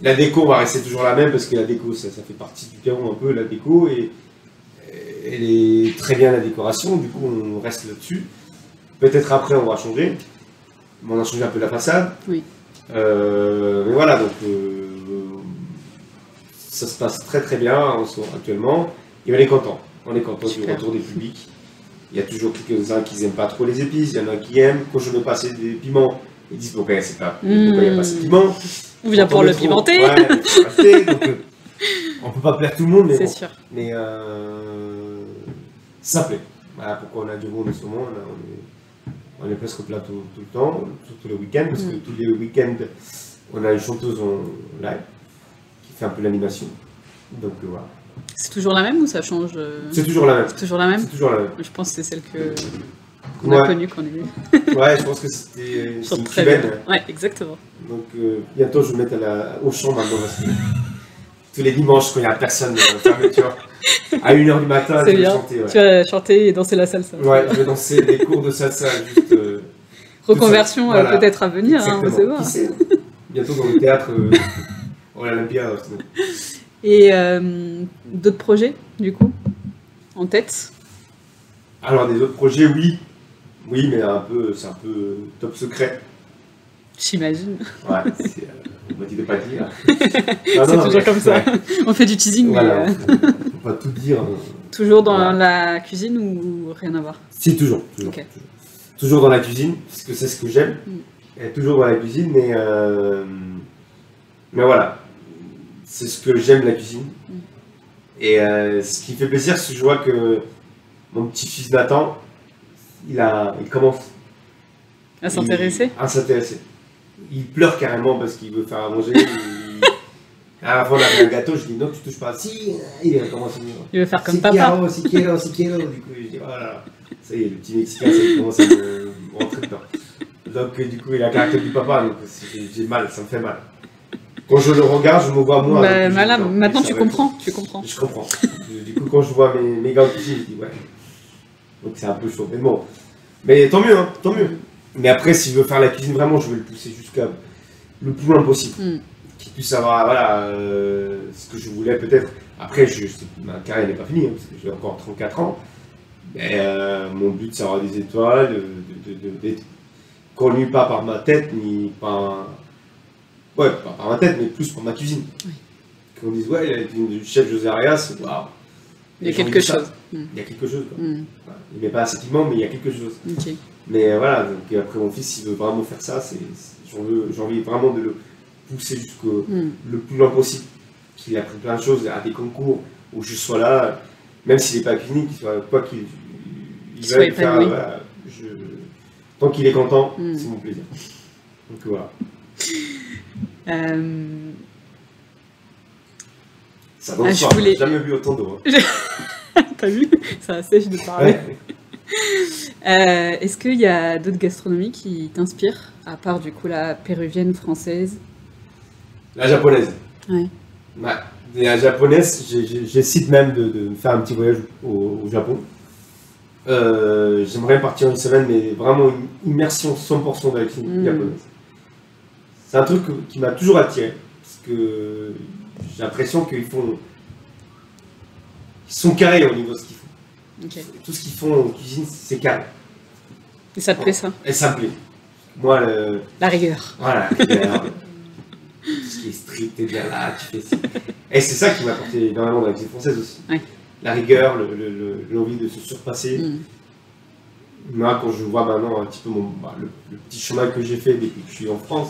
La déco va rester toujours la même parce que la déco, ça fait partie du Pérou un peu, la déco. Et elle est très bien la décoration, du coup on reste là-dessus. Peut-être après on va changer. Mais on a changé un peu la façade.
Oui.
Mais voilà, donc ça se passe très très bien actuellement. Et on est content. On est content du retour des publics. Il y a toujours quelques-uns qui n'aiment pas trop les épices, il y en a qui aiment. Quand je mets passer des piments, ils disent pourquoi il n'y a pas assez de piment.
On vient pour le pimenter.
Ouais, donc, on peut pas plaire tout le monde, mais
c'est
bon.
sûr.
Mais Ça plaît. Voilà pourquoi on a du monde en ce moment. On est presque plat tout le temps, surtout les week-ends, parce que tous les week-ends, on a une chanteuse en live qui fait un peu l'animation. Donc voilà.
C'est toujours la même ou ça change
C'est toujours la même.
C'est toujours la même.
C'est toujours la même.
Je pense que c'est celle qu'on a connue quand on est venu.
Ouais, je pense que c'était une
très
cubaine.
bien. Ouais, exactement.
Donc bientôt je vais mettre au champ maintenant. Parce que tous les dimanches quand il n'y a personne, fermeture, à 1h du matin, je vais chanter. Ouais.
Tu vas chanter et danser la salsa.
Ouais, je vais danser des cours de salsa juste.
Reconversion voilà. Peut-être à venir, hein, on sait voir.
Qui sait, bientôt dans le théâtre, on a l'Olympia.
Et d'autres projets, du coup, en tête?
Alors, des autres projets, oui. Oui, mais c'est un peu top secret.
J'imagine.
Ouais, on m'a dit de pas dire.
C'est toujours comme ça. Ouais. On fait du teasing,
voilà,
mais...
on va tout dire.
Toujours dans la cuisine ou rien à voir?
Si, toujours.
Okay.
Toujours dans la cuisine, parce que c'est ce que j'aime. Toujours dans la cuisine, mais voilà. C'est ce que j'aime, la cuisine. Et ce qui fait plaisir, c'est que je vois que mon petit-fils Nathan, il commence
à s'intéresser.
Il pleure carrément parce qu'il veut faire à manger. À la fin, on avait un gâteau, je dis non, tu touches pas. Si, il commence à dire.
Il veut faire comme papa.
Si quiero. Du coup, je dis oh là là. Ça y est, le petit Mexicain, ça commence à me rentrer dedans. Donc, du coup, il a le caractère du papa, donc j'ai mal, ça me fait mal. Quand je le regarde, je me vois moi.
Bah, maintenant, tu comprends.
Je comprends. Du coup, quand je vois mes gars aussi, je dis ouais. Donc, c'est un peu chaud. Mais bon. Mais tant mieux, hein, tant mieux. Mais après, s'il veut faire la cuisine, vraiment, je vais le pousser jusqu'à le plus loin possible. Qu'il puisse avoir, voilà, ce que je voulais peut-être. Après, ma carrière n'est pas finie, hein, parce que j'ai encore 34 ans. Mais mon but, c'est d'avoir des étoiles, d'être connu pas par ma tête, ni par... Ouais, pas par ma tête, mais plus par ma cuisine. Oui. Qu'on dise, ouais, la cuisine du chef José Arias, waouh.
Il y a quelque chose.
Il y a quelque chose, quoi. Voilà. Il met pas assez de piment, mais il y a quelque chose.
Okay.
Mais voilà, donc après mon fils, s'il veut vraiment faire ça, j'ai envie vraiment de le pousser jusqu'au le plus loin possible. Qu'il apprenne plein de choses, à des concours, où je sois là, même s'il n'est pas cuisinier, qu'il soit quoi qu'il veuille faire, voilà, tant qu'il est content, c'est mon plaisir. Donc voilà. Ça donne soir, j'ai jamais vu autant d'eau.
T'as vu? Ça sèche de parler. Est-ce qu'il y a d'autres gastronomies qui t'inspirent, à part du coup la péruvienne, française?
La japonaise.
Ouais.
La japonaise, j'hésite même de faire un petit voyage au Japon. J'aimerais partir une semaine, mais vraiment une immersion 100% de la cuisine japonaise. C'est un truc qui m'a toujours attiré, parce que j'ai l'impression qu'ils sont carrés au niveau de ce qu'ils font.
Okay.
Tout ce qu'ils font en cuisine, c'est carré.
Et ça te plaît, ça?
Et ça me plaît. Moi,
la rigueur.
Voilà, la rigueur. Tout ce qui est strict, t'es bien là, tu fais ça. Et c'est ça qui m'a apporté énormément dans la cuisine française aussi.
Ouais.
La rigueur, l'envie de se surpasser. Moi, quand je vois maintenant un petit peu le petit chemin que j'ai fait depuis que je suis en France,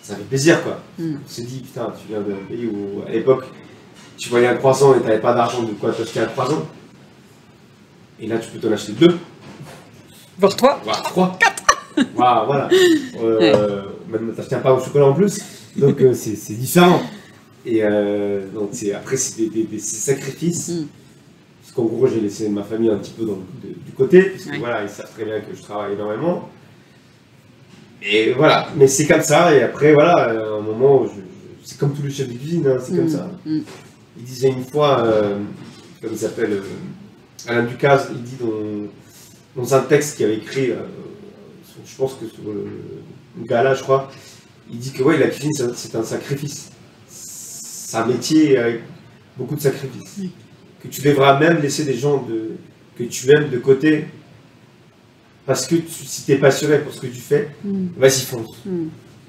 ça fait plaisir, quoi. On se dit, putain, tu viens d'un pays où, à l'époque, tu voyais un croissant et tu n'avais pas d'argent de quoi t'acheter un croissant. Et là, tu peux t'en acheter 2.
Voire 3.
Voire 3. 4. Voilà. Même t'achètes un pain au chocolat en plus. Donc, c'est différent. Et donc, après, c'est des sacrifices. Parce qu'en gros, j'ai laissé ma famille un petit peu du côté. Parce que voilà, ils savent très bien que je travaille énormément. Et voilà, mais c'est comme ça, et après, voilà, à un moment, c'est comme tous les chefs de cuisine, hein, c'est comme ça. Il disait une fois, comme il s'appelle, Alain Ducasse, il dit dans un texte qu'il avait écrit, je pense que sur le gala, je crois, il dit que ouais, la cuisine, c'est un sacrifice. C'est un métier avec beaucoup de sacrifices. Que tu devras même laisser des gens que tu aimes de côté. Parce que si tu es passionné pour ce que tu fais, vas-y, fonce.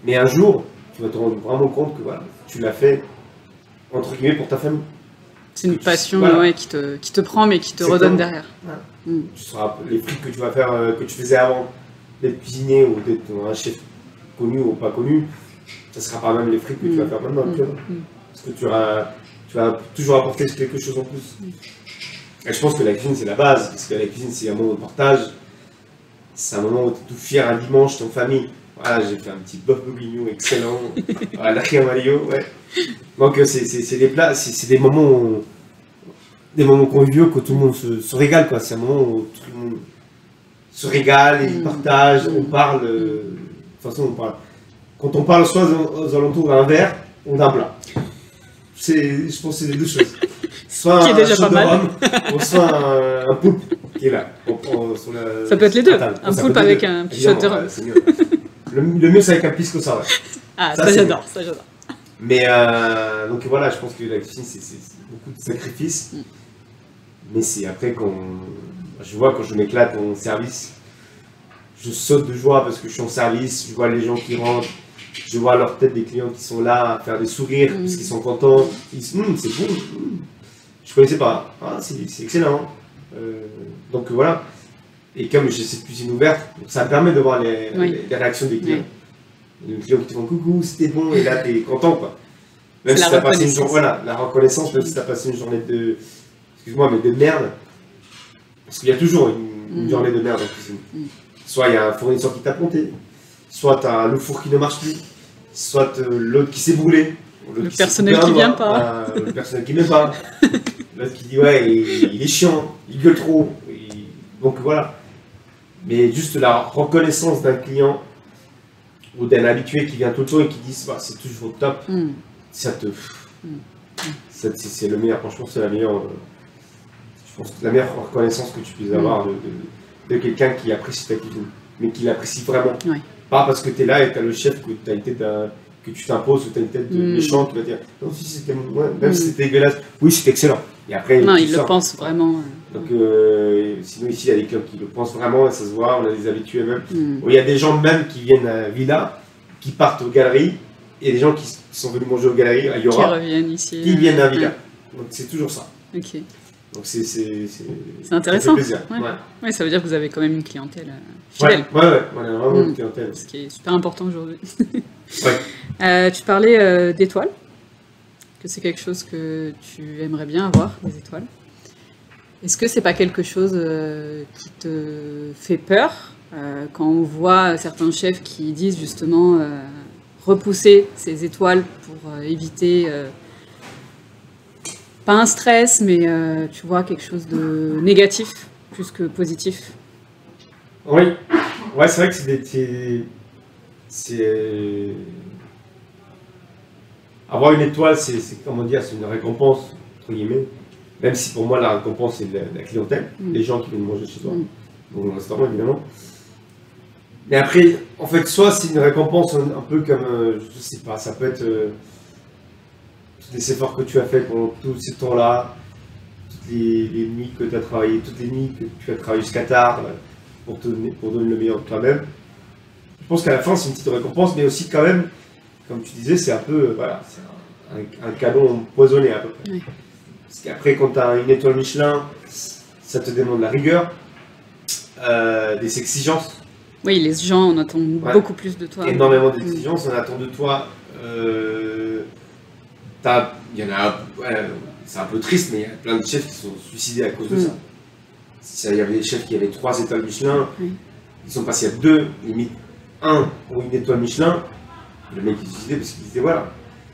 Mais un jour, tu vas te rendre vraiment compte que voilà, tu l'as fait, entre guillemets, pour ta famille.
C'est une passion qui te prend, mais qui te redonne derrière.
Voilà. Tu seras, les frites que tu vas faire, que tu faisais avant d'être cuisinier ou d'être un chef connu ou pas connu, ça ne sera pas même les frites que tu vas faire maintenant. Parce que tu vas toujours apporter quelque chose en plus. Et je pense que la cuisine, c'est la base, parce que la cuisine, c'est un moment de partage. C'est un moment où tu es tout fier un dimanche, ton famille. Voilà, j'ai fait un petit bœuf bourguignon excellent. Voilà, la Mario, ouais. Donc, c'est des plats, c'est des moments conviviaux que tout le monde se régale, quoi. C'est un moment où tout le monde se régale et partage, on parle. De toute façon, on parle. Quand on parle soit aux alentours d'un verre ou d'un plat. Je pense que c'est les deux choses. Soit un
déjà pas mal.
Ou soit un poulpe qui est là.
Ça peut être les deux. Un poulpe avec un petit shot de rhum.
C'est mieux. Le mieux, c'est avec un pisco sour. Ouais.
Ah, ça j'adore, ça j'adore.
Mais donc voilà, je pense que la cuisine, c'est beaucoup de sacrifices. Mais c'est après je vois quand je m'éclate en service, je saute de joie parce que je suis en service, je vois les gens qui rentrent, je vois leur tête des clients qui sont là à faire des sourires parce qu'ils sont contents. Ils disent c'est bon. Je connaissais pas. Ah, c'est excellent. Donc voilà. Et comme j'ai cette cuisine ouverte, ça me permet de voir les réactions des clients. Les clients qui te font coucou, c'était bon, et là t'es content quoi. Même si t'as passé une journée, voilà, la reconnaissance, même si t'as passé une journée de, excuse-moi, mais de merde. Parce qu'il y a toujours une journée de merde en cuisine. Soit il y a un fournisseur qui t'a planté, soit t'as le four qui ne marche plus, soit l'autre qui s'est brûlé.
Le personnel qui vient pas.
Le personnel qui vient pas. L'autre qui dit ouais, il est chiant, il gueule trop. Donc voilà. Mais juste la reconnaissance d'un client ou d'un habitué qui vient tout le temps et qui dit bah, c'est toujours top, c'est le meilleur. Franchement, c'est la meilleure. Je pense que la meilleure reconnaissance que tu puisses avoir de quelqu'un qui apprécie ta cuisine, mais qui l'apprécie vraiment. Ouais. Pas parce que tu es là et tu as le chef que tu as une tête que tu t'imposes ou tu as une tête de méchant qui va dire non, si c'était même si c'était dégueulasse, oui, c'est excellent. Et après,
non, il le pense vraiment.
Donc, sinon, ici, il y a des clubs qui le pensent vraiment, et ça se voit, on a des habitués même. Il y a des gens même qui viennent à Villa, qui partent aux galeries, et des gens qui sont venus manger aux galeries à Yora,
qui reviennent ici.
Qui viennent à Villa. Donc, c'est toujours ça.
Ok.
Donc, c'est
intéressant.
Ça fait plaisir.
Ouais, ça veut dire que vous avez quand même une clientèle fidèle.
Ouais, on a vraiment une clientèle.
Ce qui est super important aujourd'hui. Tu parlais d'étoiles, que c'est quelque chose que tu aimerais bien avoir, des étoiles. Est-ce que c'est pas quelque chose qui te fait peur quand on voit certains chefs qui disent justement repousser ces étoiles pour éviter pas un stress, mais tu vois quelque chose de négatif plus que positif?
Oui, ouais, c'est vrai que avoir une étoile, c'est comment dire, c'est une récompense entre guillemets. Même si pour moi la récompense c'est la clientèle, les gens qui viennent manger chez toi, donc le restaurant évidemment. Mais après, en fait, soit c'est une récompense un peu comme, je sais pas, ça peut être tous les efforts que tu as fait pendant tout ce temps-là, toutes les nuits que tu as travaillé, toutes les nuits que tu as travaillé jusqu'à tard pour donner le meilleur de toi-même. Je pense qu'à la fin c'est une petite récompense, mais aussi quand même, comme tu disais, c'est un peu, voilà, c'est un cadeau empoisonné à peu près. Oui. Parce qu'après, quand tu as une étoile Michelin, ça te demande la rigueur, des exigences.
Oui, les gens en attendent beaucoup plus de toi.
Énormément d'exigences, on attend de toi. Il y en a, c'est un peu triste, mais il y a plein de chefs qui sont suicidés à cause de ça. Il y avait des chefs qui avaient 3 étoiles Michelin, ils sont passés à 2, limite 1 pour une étoile Michelin. Le mec il se suicidait parce qu'il disait voilà.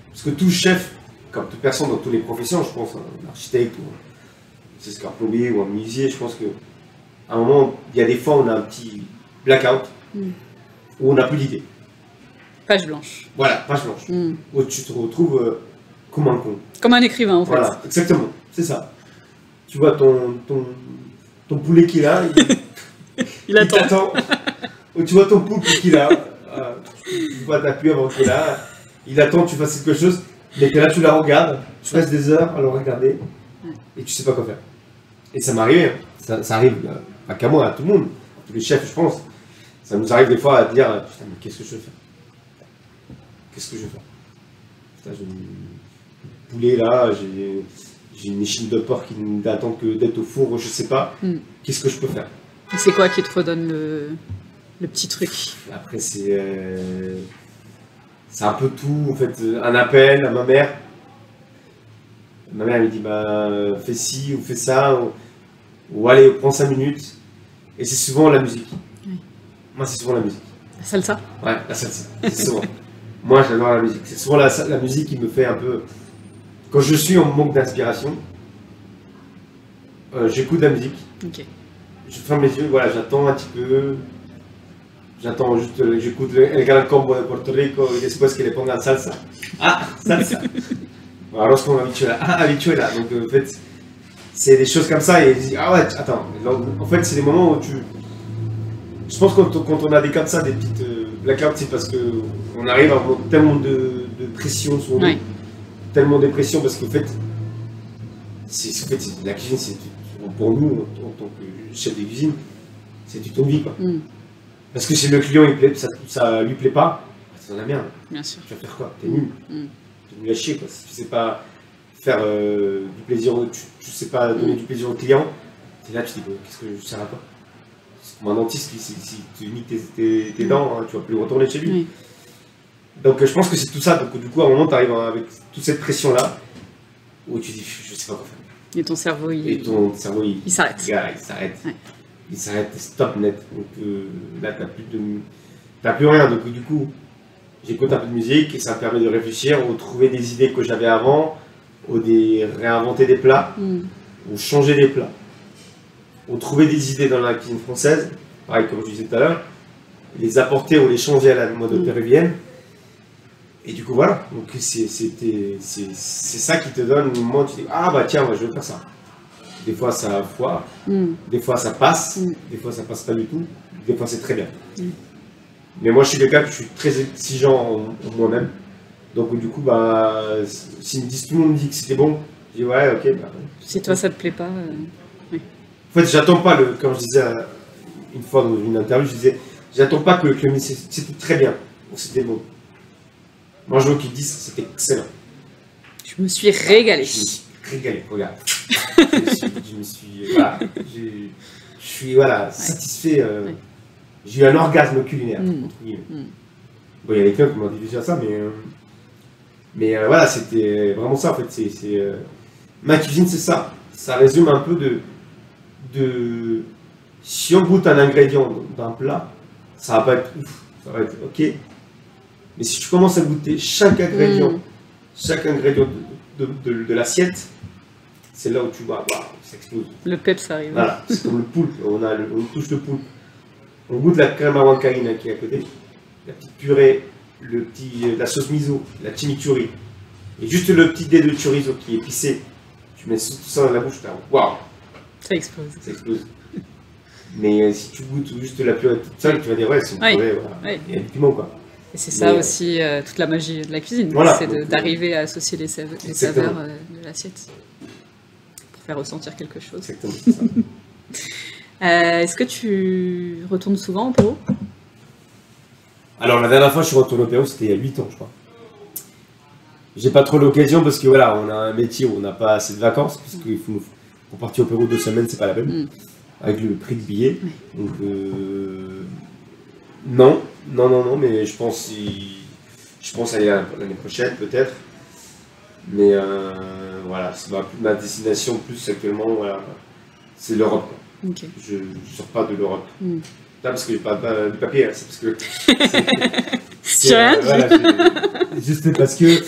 Parce que tout chef, comme toute personne dans toutes les professions, je pense, un architecte ou un plombier ou un menuisier, je pense qu'à un moment, il y a des fois où on a un petit blackout, où on n'a plus d'idée.
Page blanche.
Voilà, page blanche. Où tu te retrouves comme un con.
Comme un écrivain en fait.
Voilà, exactement, c'est ça. Tu vois ton poulet qui est là, il t'attend. Ou tu vois ton poulpe qui est là, tu vois t'appuyer avant qu'il est là, il attend que tu fasses quelque chose. Mais que là tu la regardes, tu passes des heures à le regarder et tu sais pas quoi faire. Et ça m'arrive, ça arrive pas qu'à moi, à tout le monde, à tous les chefs je pense. Ça nous arrive des fois à dire putain mais qu'est-ce que je vais faire? Qu'est-ce que je vais faire? Putain j'ai un poulet là, j'ai une échine de porc qui n'attend que d'être au four, je sais pas. Qu'est-ce que je peux faire?
Et c'est quoi qui te redonne le petit truc?
Après c'est un peu tout, en fait, un appel à ma mère. Ma mère me dit, bah, fais ci ou fais ça, ou allez, prends 5 minutes. Et c'est souvent la musique.
Oui.
Moi, c'est souvent la musique.
La salsa?
Ouais, la salsa, c'est souvent. Moi, j'adore la musique. C'est souvent la musique qui me fait un peu... Quand je suis en manque d'inspiration, j'écoute la musique.
Ok.
Je ferme les yeux, voilà, j'attends un petit peu. J'attends juste, j'écoute El Gran Combo de Puerto Rico et después que le pongan salsa. Ah, salsa. Arroz con habichuela. Ah, habichuela. Donc en fait, c'est des choses comme ça et je dis, ah ouais, attends. En fait, c'est des moments où tu... Je pense que quand on a des comme ça, des petites blackouts, c'est parce qu'on arrive à avoir tellement de pression sur nous.
Ouais.
Tellement de pression parce qu'en fait, la cuisine, c'est pour nous, en tant que chef de cuisine, c'est toute une vie, quoi. Parce que si le client, ça lui plaît pas, c'est dans la merde.
Bien sûr.
Tu vas faire quoi? T'es nul.
Mm.
T'es nul à chier, quoi. Si tu sais pas faire du plaisir, tu sais pas donner du plaisir au client, t'es là, tu te dis, qu'est-ce que je sers à quoi? C'est comme un dentiste, si tu niques tes dents, hein, tu vas plus retourner chez lui.
Oui.
Donc je pense que c'est tout ça. Donc du coup, à un moment, tu arrives avec toute cette pression-là, où tu dis, je sais pas quoi faire.
Et ton cerveau,
Et ton cerveau,
il s'arrête.
Il s'arrête.
Ouais.
Il s'arrête, stop net. Donc là, t'as plus rien. Donc du coup, j'écoute un peu de musique et ça me permet de réfléchir, ou trouver des idées que j'avais avant, ou réinventer des plats, ou changer des plats, ou trouver des idées dans la cuisine française, pareil comme je disais tout à l'heure, les apporter ou les changer à la mode péruvienne. Et du coup voilà, donc c'est ça qui te donne le moment où tu dis, ah bah tiens, moi je veux faire ça. Des fois ça foire, des fois ça passe, des fois ça passe pas du tout, des fois c'est très bien. Mais moi je suis quelqu'un que je suis très exigeant en moi-même. Donc du coup, bah, si tout le monde me dit que c'était bon, je dis ouais, ok. Bah,
si toi ça te plaît pas... oui.
En fait, j'attends pas, comme je disais une fois dans une interview, je disais, j'attends pas que le client me dise c'était très bien, ou c'était bon. Moi je veux qu'il dise c'était excellent.
Je me suis régalé.
Je me suis régalé, regarde. je me suis, voilà, je suis voilà, satisfait.
Ouais.
J'ai eu un orgasme culinaire, entre guillemets. Bon, il y a des clients qui m'ont dit ça, mais voilà, c'était vraiment ça en fait. Ma cuisine, c'est ça. Ça résume un peu de... Si on goûte un ingrédient d'un plat, ça va pas être ouf, ça va être ok. Mais si tu commences à goûter chaque ingrédient de l'assiette, c'est là où tu vois, waouh, ça explose.
Le peps arrive.
Voilà, c'est comme le poulpe, on touche le poulpe. On goûte la crème à huancaïna qui est à côté, la petite purée, la sauce miso, la chimichurri, et juste le petit dé de chorizo qui est épicé. Tu mets tout ça dans la bouche, waouh,
ça explose.
Ça explose. Mais si tu goûtes juste la purée toute seule, tu vas dire ouais, c'est une purée, voilà. Il y a du piment quoi.
Et c'est ça aussi toute la magie de la cuisine,
voilà,
c'est d'arriver à associer les saveurs de l'assiette pour faire ressentir quelque chose.
Exactement, c'est ça.
Est-ce que tu retournes souvent au Pérou?
Alors la dernière fois que je suis retourné au Pérou, c'était il y a 8 ans je crois. J'ai pas trop l'occasion parce que voilà, on a un métier où on n'a pas assez de vacances, puisqu'il faut pour partir au Pérou 2 semaines, c'est pas la peine, avec le prix de billet. Donc non, mais je pense aller l'année prochaine peut-être. Mais voilà, c'est ma destination plus actuellement, voilà, c'est l'Europe.
Okay.
Je ne sors pas de l'Europe. Pas parce que j'ai pas de papier, hein, c'est parce que... voilà, juste parce que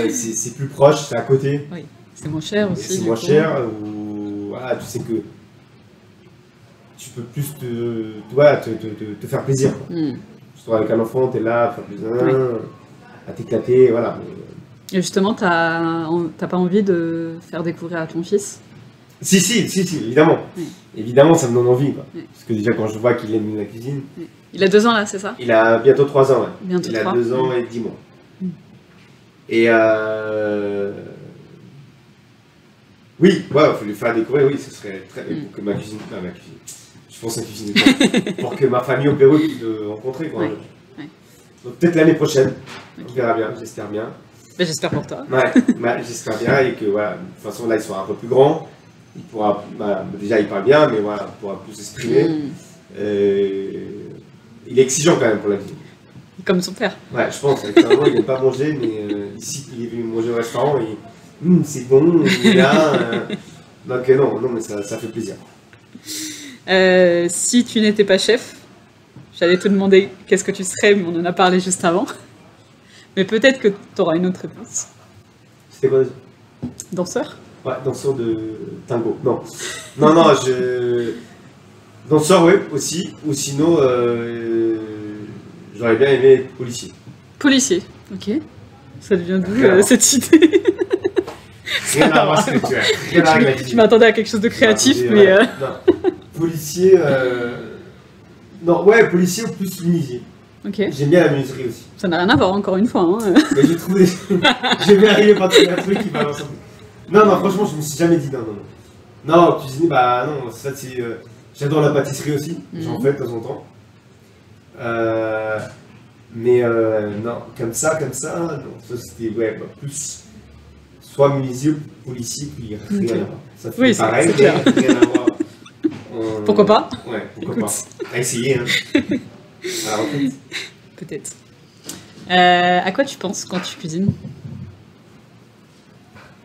c'est plus proche, c'est à côté.
Oui, c'est moins cher aussi.
C'est moins cher, ou voilà, tu sais que tu peux plus te faire plaisir. Surtout avec un enfant, tu es là à faire plaisir, à t'éclater, voilà.
Et justement, t'as pas envie de faire découvrir à ton fils?
Si, évidemment. Évidemment, ça me donne envie. Quoi. Parce que déjà, quand je vois qu'il aime la cuisine...
Il a 2 ans là, c'est ça?
Il a bientôt 3 ans, ouais.
Bientôt
il
3.
a 2 ans et 10 mois. Et oui, il faut lui faire découvrir, oui, ce serait très bien pour que ma cuisine... Je pense à la cuisine. Pour que ma famille au Pérou puisse le rencontrer. Quoi. Donc peut-être l'année prochaine. On verra bien, j'espère bien.
Ben, j'espère pour toi.
J'espère bien et que voilà, de toute façon là il sera un peu plus grand. Il pourra, déjà il parle bien, mais voilà, il pourra plus s'exprimer. Il est exigeant quand même pour la cuisine.
Comme son père.
Ouais, je pense. Actuellement, il n'aime pas manger, mais ici il est venu manger au restaurant et c'est bon, il est là. Donc non, mais ça fait plaisir.
Si tu n'étais pas chef, j'allais te demander qu'est-ce que tu serais, mais on en a parlé juste avant. Mais peut-être que tu auras une autre réponse.
C'était quoi déjà?
Danseur?
Ouais, danseur de tango. Non. Non, danseur, ouais, aussi. Ou sinon, j'aurais bien aimé être policier.
Policier, ok. Ça devient d'où cette idée?
Rien à voir avec ce que tu as.
Je m'attendais à quelque chose de créatif, mais...
Non. Policier... Non, ouais, policier ou plus menuisier.
Ok.
J'aime bien la menuiserie aussi.
Ça n'a rien à voir, encore une fois. Hein.
Mais j'ai trouvé... J'ai bien arrivé par trouver un truc qui va ensemble. Non, franchement, je me suis jamais dit non. Non, cuisiner, bah non, ça c'est... J'adore la pâtisserie aussi, j'en fais de temps en temps. Mais non, comme ça, non, ça c'était plus soit menuisier ou policier, puis rien à voir. Ça fait pareil, mais rien à voir.
Pourquoi pas?
Ouais, pourquoi pas. À essayer, hein. À la retraite.
Peut-être. À quoi tu penses quand tu cuisines?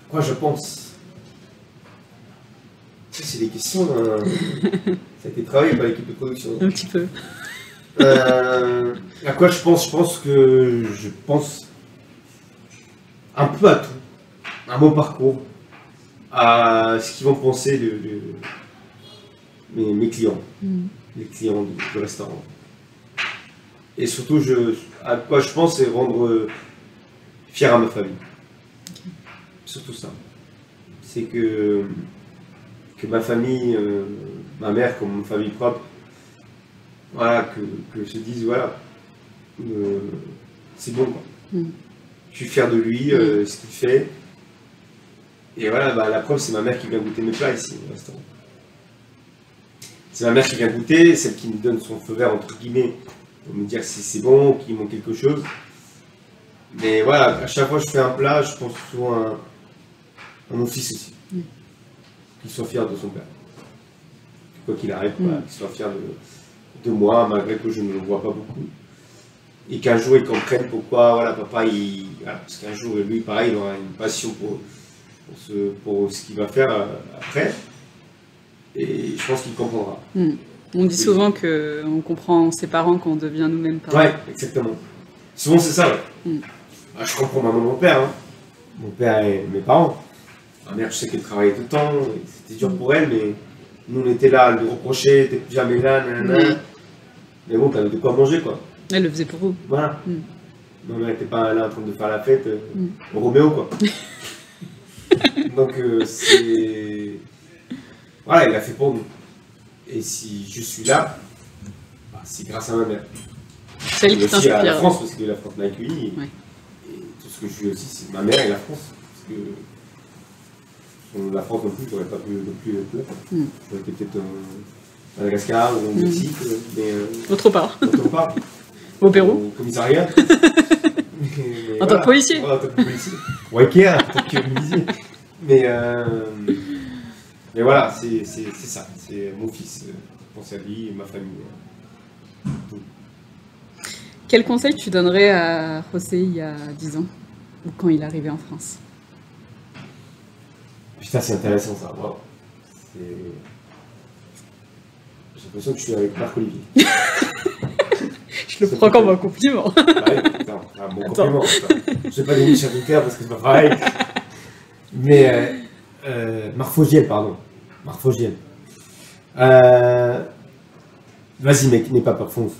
Quoi je pense? C'est des questions. Ça a été travaillé par l'équipe de production.
Un petit peu.
À quoi je pense? Je pense un peu à tout. À mon parcours, à ce qu'ils vont penser mes clients, les clients du restaurant. Et surtout, à quoi je pense, c'est rendre fier à ma famille. Surtout ça. C'est que ma famille, ma mère comme ma famille propre, voilà, que se dise, voilà, c'est bon, quoi. Je suis fier de lui, ce qu'il fait. Et voilà, bah, la preuve, c'est ma mère qui vient goûter mes plats ici au restaurant. C'est ma mère qui vient goûter, celle qui me donne son feu vert, entre guillemets, pour me dire si c'est bon, qu'il manque quelque chose. Mais voilà, à chaque fois que je fais un plat, je pense souvent à mon fils aussi. Qu'il soit fier de son père. Quoi qu'il arrive, voilà, qu'il soit fier de moi, malgré que je ne le vois pas beaucoup. Et qu'un jour, il comprenne pourquoi, voilà, papa, voilà, parce qu'un jour, lui, pareil, il aura une passion pour ce qu'il va faire après. Et je pense qu'il comprendra.
On dit souvent qu'on comprend ses parents quand on devient nous-mêmes parents.
Ouais, exactement. Souvent, c'est ça, ouais. Je comprends maman, mon père. Hein. Mon père et mes parents. Ma mère, je sais qu'elle travaillait tout le temps. C'était dur pour elle, mais nous, on était là à lui reprocher, t'es plus jamais là, nanana. Mais bon, t'avais de quoi manger, quoi.
Elle le faisait pour vous.
Voilà. Ma mère n'était pas là en train de faire la fête au Roméo, quoi. Donc, c'est... Voilà, il l'a fait pour nous. Et si je suis là, bah, c'est grâce à ma mère.
C'est elle qui t'inspire.
À la France, parce que la France m'a accueilli. Et tout ce que je suis aussi, c'est ma mère et la France. Parce que la France non plus, j'aurais pas pu non plus être là. J'aurais été peut-être à Madagascar ou au Mexique.
Autre part. Au Pérou.
Au commissariat.
En tant que policier.
En tant que policier. Ou Ikea, en tant que menuisier. Mais voilà, c'est ça. C'est mon fils. Penser à lui et ma famille.
Quel conseil tu donnerais à José il y a 10 ans, ou quand il est arrivé en France?
Putain, c'est intéressant ça. Wow. J'ai l'impression que je suis avec Marc Olivier.
Je le prends comme un compliment.
Ouais, putain, un bon compliment. Je sais pas des niches à Twitter parce que c'est pas pareil. Mais Marc Fogiel, pardon. Marc Fogiel. Vas-y mec, n'aie pas peur, fonce.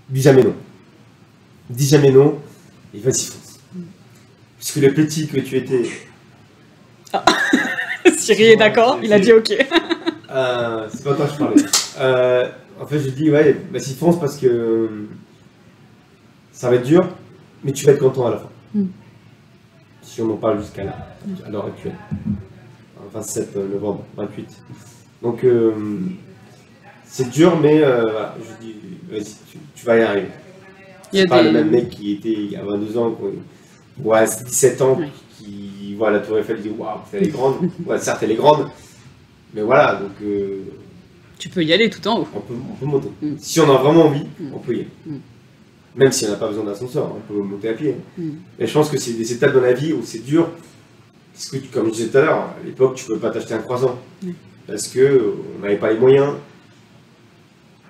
Dis jamais non. Dis jamais non et vas-y fonce. Puisque le petit que tu étais...
Cyril est d'accord, il a dit ok.
C'est pas toi que je parlais. En fait, je dis ouais, vas-y fonce parce que ça va être dur, mais tu vas être content à la fin. Si on en parle jusqu'à l'heure actuelle. 27 novembre, 28. Donc c'est dur, mais voilà, je dis vas-y, tu vas y arriver. C'est pas le même mec qui était il y a 22 ans, ou à 17 ans, qui voit la Tour Eiffel et dit waouh, elle est grande. Ouais, certes, elle est grande, mais voilà, donc.
Tu peux y aller tout en haut.
On peut monter. Si on a vraiment envie, on peut y aller. Même si on n'a pas besoin d'ascenseur, on peut monter à pied. Et je pense que c'est des étapes dans la vie où c'est dur. Parce que, comme je disais tout à l'heure, à l'époque, tu ne peux pas t'acheter un croissant. parce qu'on n'avait pas les moyens.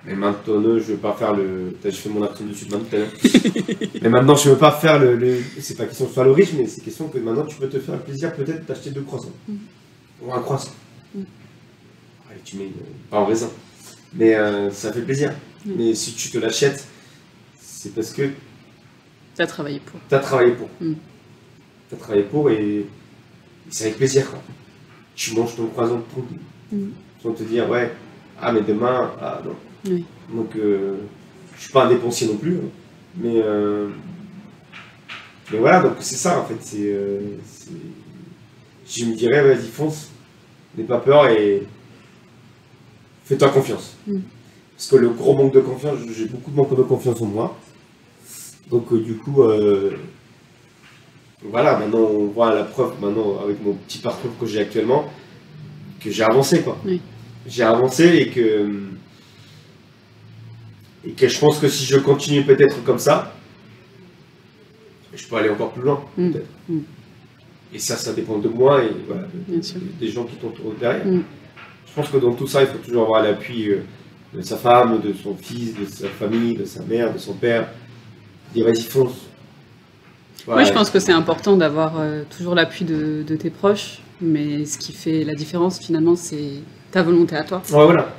Mais maintenant, je ne veux pas faire le... J'ai fait mon accent dessus maintenant. Mais maintenant, je ne veux pas faire le... C'est pas question de faire le riche, mais c'est question que maintenant, tu peux te faire le plaisir peut-être d'acheter 2 croissants. Ou un croissant. Allez, tu mets pas en raisin. Mais ça fait plaisir. Mais si tu te l'achètes, c'est parce que...
Tu as travaillé pour.
Tu as travaillé pour. Tu as travaillé pour et c'est avec plaisir, quoi. Tu manges ton croissant tranquille. Sans te dire, ouais, ah, mais demain, ah, non.
Oui.
Donc, je suis pas un dépensier non plus, hein. Mais voilà, donc c'est ça en fait. Je me dirais, vas-y, fonce, n'aie pas peur et fais-toi confiance. Parce que le gros manque de confiance, j'ai beaucoup de manque de confiance en moi. Donc, du coup, voilà, maintenant on voit la preuve, maintenant avec mon petit parcours que j'ai actuellement, que j'ai avancé, quoi.
Oui.
J'ai avancé et que je pense que si je continue peut-être comme ça, je peux aller encore plus loin, peut-être. Et ça dépend de moi et voilà, des gens qui t'entourent derrière. Je pense que dans tout ça, il faut toujours avoir l'appui de sa femme, de son fils, de sa famille, de sa mère, de son père. Dire vas-y, fonce. Voilà.
Oui, je pense que c'est important d'avoir toujours l'appui de tes proches, mais ce qui fait la différence finalement, c'est ta volonté à toi.
Ouais, voilà.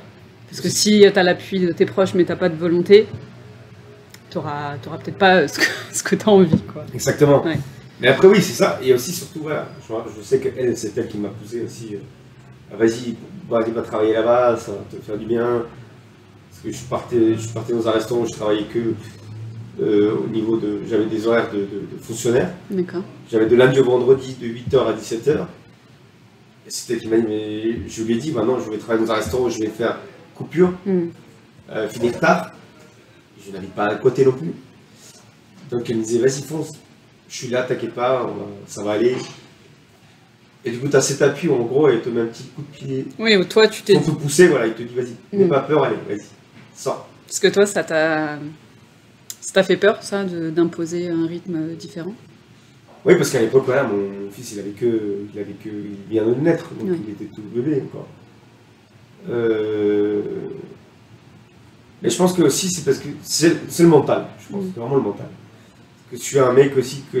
Parce que si tu as l'appui de tes proches mais tu n'as pas de volonté, tu n'auras peut-être pas ce que tu as envie, quoi.
Exactement.
Ouais.
Mais après oui, c'est ça. Et aussi surtout, voilà, je sais qu'elle, c'est elle qui m'a poussé aussi. Vas-y, va travailler là-bas, ça va te faire du bien. Parce que je partais dans un restaurant où je travaillais que au niveau de... J'avais des horaires de fonctionnaire.
D'accord.
J'avais de lundi au vendredi de 8h à 17h. Et c'était elle qui m'a dit, mais je lui ai dit, maintenant je vais travailler dans un restaurant où je vais faire coupure, finir tard. Je n'habite pas à côté non plus. Donc elle me disait, vas-y, fonce. Je suis là, t'inquiète pas, ça va aller. Et du coup, tu as cet appui où en gros, elle te met un petit coup de pied.
Oui, ou toi, tu t'es...
Sans te pousser, voilà, il te dit, vas-y, n'aie pas peur, allez, vas-y, sors.
Parce que toi, ça t'a fait peur, ça, d'imposer un rythme différent?
Oui, parce qu'à l'époque, voilà, mon fils, il vient de naître, donc il était tout bébé, quoi. Mais je pense que aussi, c'est parce que c'est le mental, je pense, c'est vraiment le mental. Parce que je suis un mec aussi que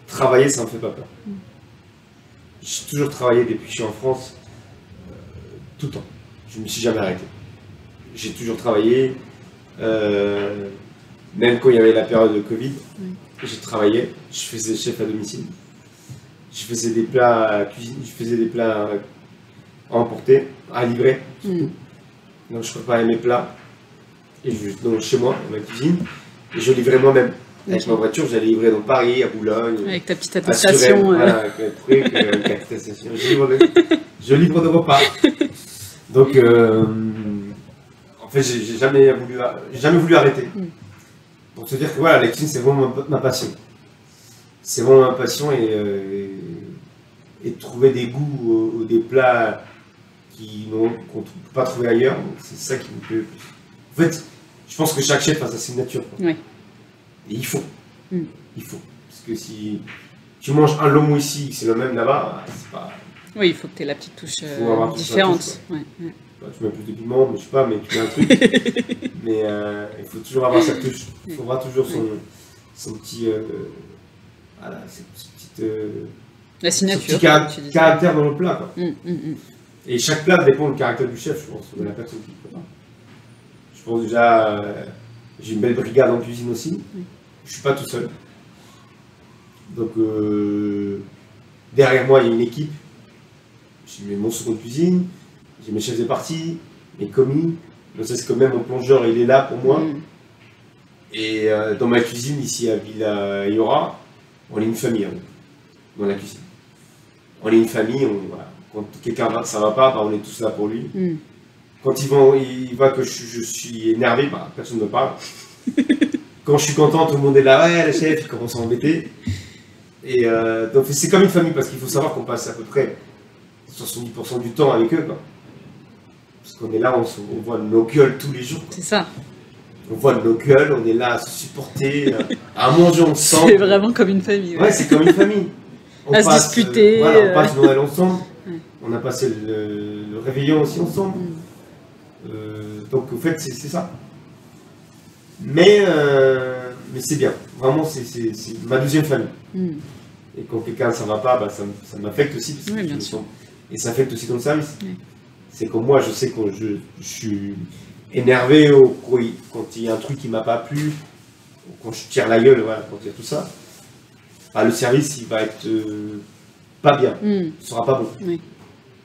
travailler, ça me fait pas peur. J'ai toujours travaillé depuis que je suis en France, tout le temps. Je ne me suis jamais arrêté. J'ai toujours travaillé, même quand il y avait la période de Covid, j'ai travaillé, je faisais chef à domicile. Je faisais des plats à cuisine, je faisais des plats à emporter, à livrer. Donc je préparais mes plats et donc, chez moi, dans ma cuisine, et je livrais moi-même. Avec ma voiture, j'allais livrer dans Paris, à Boulogne.
Avec ta petite attestation.
Voilà, avec un truc, avec attestation. Je livre de repas. Donc, en fait, j'ai jamais voulu arrêter. Pour te dire que voilà, la cuisine, c'est vraiment ma passion. C'est vraiment ma passion et trouver des goûts ou des plats qu'on ne peut pas trouver ailleurs, c'est ça qui me plaît. En fait, je pense que chaque chef a sa signature.
Oui.
Et il faut. Il faut. Parce que si tu manges un lomo ici, c'est le même là-bas, c'est pas...
Oui, il faut que tu aies la petite touche différente.
Tu mets plus de piment, mais je sais pas, mais tu mets un truc. Mais il faut toujours avoir sa touche. Il faudra toujours son petit... voilà, cette petite...
la signature.
Petit caractère dans le plat, quoi. Et chaque plat dépend du caractère du chef, je pense, de la personne qui prépare. Je pense déjà... j'ai une belle brigade en cuisine aussi. Je suis pas tout seul. Donc derrière moi il y a une équipe. J'ai mon second de cuisine, j'ai mes chefs de partie, mes commis. Donc c'est que même mon plongeur il est là pour moi. Et dans ma cuisine ici à Villa Iora, on est une famille dans la cuisine. On est une famille, voilà. Quand quelqu'un ça va pas, bah, on est tous là pour lui. Quand il voit que je suis énervé, bah, personne ne me parle. Quand je suis content, tout le monde est là, ouais, le chef, il commence à m'embêter. Et donc c'est comme une famille, parce qu'il faut savoir qu'on passe à peu près 70% du temps avec eux, quoi. Parce qu'on est là, on voit nos gueules tous les jours.
C'est ça.
On voit nos gueules, on est là à se supporter, à manger ensemble.
C'est vraiment comme une famille.
Ouais, c'est comme une famille. On
se disputer.
Voilà, on passe Noël ensemble.
Ouais.
On a passé le réveillon aussi ensemble. Donc, au fait, c'est ça. Mais c'est bien. Vraiment, c'est ma deuxième famille. Et quand quelqu'un ça va pas, bah, ça m'affecte aussi. Parce que
oui, bien sûr.
Et ça affecte aussi ton service.
Oui.
C'est comme moi, je sais que je suis énervé quand il y a un truc qui m'a pas plu, ou quand je tire la gueule, voilà, quand il y a tout ça. Bah, le service, il va être pas bien. Il sera pas bon.
Oui.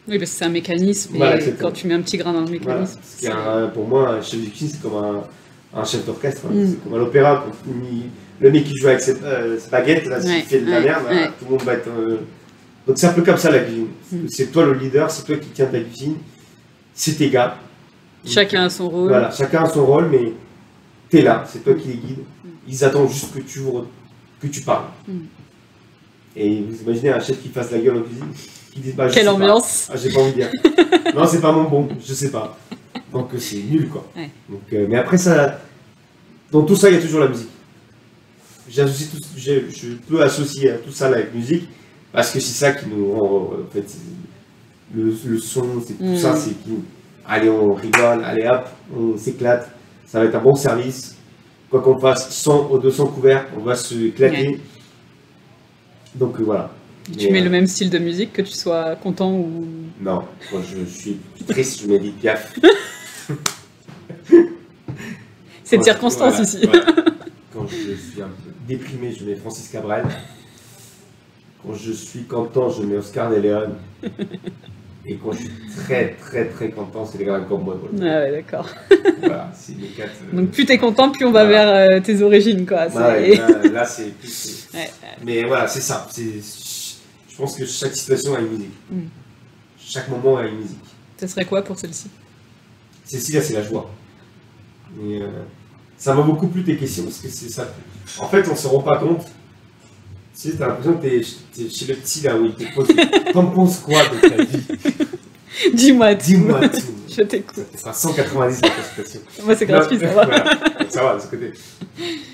Oui, parce que c'est un mécanisme.
Voilà,
et quand tu mets un petit grain dans le mécanisme.
Voilà. Pour moi, un chef de cuisine, c'est comme un chef d'orchestre. C'est comme à l'opéra. Le mec qui joue avec ses baguettes, là, s'il fait de la merde, là, tout le monde va être. Donc c'est un peu comme ça la cuisine. C'est toi le leader, c'est toi qui tiens ta cuisine, c'est tes gars.
Chacun a son rôle.
Voilà, chacun a son rôle, mais t'es là, c'est toi qui les guides. Ils attendent juste que tu parles. Et vous imaginez un chef qui fasse la gueule en cuisine, qui dit
quelle ambiance.
Ah, j'ai pas envie de dire. Non, c'est pas mon bon, je sais pas. Donc c'est nul quoi.
Ouais.
Donc, mais après ça, dans tout ça il y a toujours la musique. Je peux associer tout ça avec musique parce que c'est ça qui nous rend en fait le son, c'est tout ça, c'est qui. Allez, on rigole, allez hop, on s'éclate. Ça va être un bon service. Quoi qu'on fasse, 100 ou 200 couverts, on va se éclater. Ouais. Donc voilà.
Tu mets le même style de musique, que tu sois content ou...
Non, quand je suis triste, je mets Edith Piaf.
C'est de circonstance ici.
Voilà. Quand je suis un peu déprimé, je mets Francis Cabrel. Quand je suis content, je mets Oscar de Leon. Et quand je suis très très très content, c'est les gars comme moi.
Ah ouais, d'accord.
Voilà, c'est les 4.
Donc plus t'es content, plus on va vers tes origines, quoi.
Ouais, là c'est plus. Ouais. Mais voilà, c'est ça. Je pense que chaque situation a une musique. Chaque moment a une musique.
Ce serait quoi pour celle-ci?
Celle-ci là, c'est la joie. Mais ça m'a beaucoup plu tes questions parce que c'est ça. En fait, on se rend pas compte. Tu sais, t'as l'impression que t'es chez le petit là où il te pose. T'en penses quoi de ta vie?
Dis-moi tout.
Dis-moi tout.
Je t'écoute.
Ça sera 190 la consultation.
Moi, c'est gratuit, ça va.
Voilà, ça va de ce côté.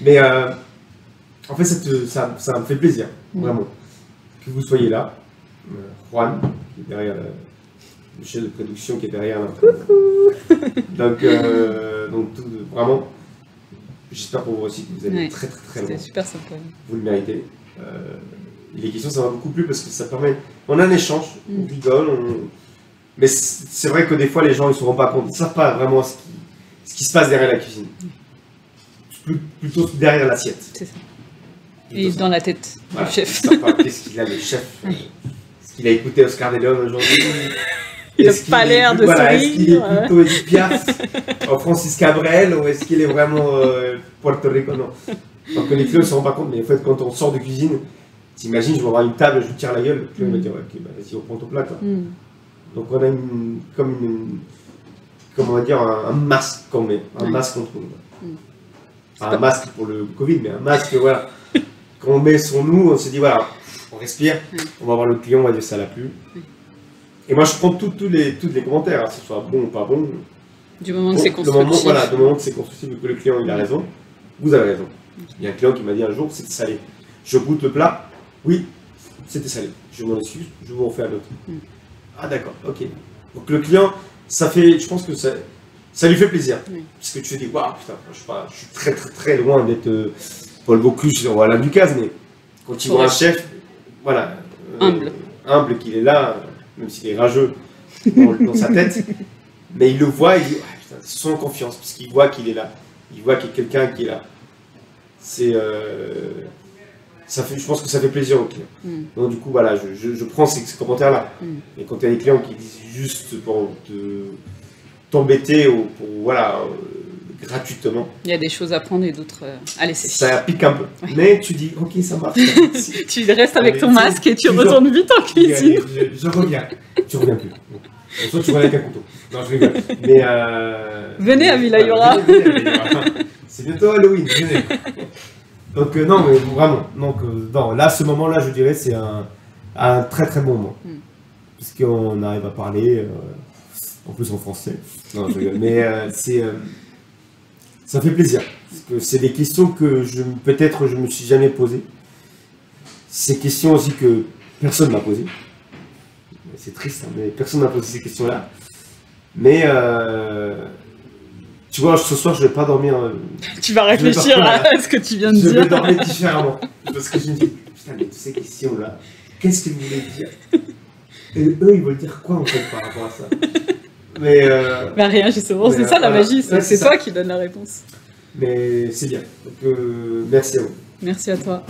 Mais en fait, ça me fait plaisir, vraiment, que vous soyez là. Juan, qui est derrière le chef de production, qui est derrière là. Donc vraiment, j'espère pour vous aussi que vous allez très très très loin.
C'était super sympa.
Vous le méritez. Les questions, ça m'a beaucoup plu parce que ça permet. On a un échange, on rigole, mais c'est vrai que des fois les gens ils se rendent pas compte, ils ne savent pas vraiment ce qui se passe derrière la cuisine. Plutôt derrière l'assiette.
C'est ça. Et dans la tête du chef.
Qu'est-ce qu'il a le chef? Est-ce qu'il a écouté Oscar de Leon aujourd'hui?
Il n'a pas l'air de sourire.
Est-ce qu'il est plutôt Edith Piaf, Francis Cabrel, ou est-ce qu'il est vraiment Puerto Rico? Non. Donc les clients ne se rendent pas compte, mais en fait quand on sort de cuisine, t'imagines, je vais avoir une table, je tire la gueule, le client va dire ok, bah, vas-y, on prend ton plat. Quoi. Donc on a comment on va dire, un masque qu'on met, un masque contre nous. Un masque pour le Covid, mais un masque, voilà. Quand on met sur nous, on se dit voilà, on respire, on va voir le client, on va dire ça l'a plu. Et moi je prends tous les commentaires, hein, que ce soit bon ou pas bon.
Du moment que c'est constructif.
Voilà, du moment que c'est constructif et que le client il a raison, vous avez raison. Il y a un client qui m'a dit un jour c'était salé. Je goûte le plat, oui, c'était salé. Je m'en excuse, je vous refais un autre. Ah d'accord, ok. Donc le client, ça fait, je pense que ça lui fait plaisir. Parce que tu te dis, waouh, putain, je suis très très très loin d'être Paul Bocuse ou Alain Ducasse, mais quand il voit un chef, voilà, humble qu'il est là, même s'il est rageux dans sa tête, mais il le voit, il dit, ah, putain, sans confiance, parce qu'il voit qu'il est là, il voit qu'il y a quelqu'un qui est là. Ça fait, je pense que ça fait plaisir aux clients. Donc du coup, voilà, je prends ces commentaires-là. Et quand il y a des clients qui disent juste pour t'embêter ou pour, voilà, gratuitement.
Il y a des choses à prendre et d'autres à laisser.
Ça pique un peu. Ouais. Mais tu dis, ok, ça marche.
Tu restes avec ton masque et tu retournes vite en cuisine.
Je reviens. Tu reviens plus. Soit tu reviens avec un couteau. Non, je rigole. Mais
venez à Villaïora.
C'est bientôt Halloween. Venez. Donc non, mais vraiment. Donc non, là, ce moment-là, je dirais, c'est un très très bon moment. Parce qu'on arrive à parler, en plus en français. Non, je rigole. Mais ça fait plaisir. Parce que c'est des questions que peut-être je me suis jamais posées. Ces questions aussi que personne m'a posées. c'est triste, hein, mais personne m'a posé ces questions-là. Mais tu vois, ce soir, je vais pas dormir.
Tu vas réfléchir à ce que tu viens de dire.
Je vais dormir différemment. Parce que je me dis, putain, mais toutes ces questions-là, qu'est-ce qu'ils voulaient dire? Et eux, ils veulent dire quoi en fait par rapport à ça? Mais
bah rien, justement, c'est ça la magie, c'est toi qui donne la réponse.
Mais c'est bien. Donc merci à vous.
Merci à toi.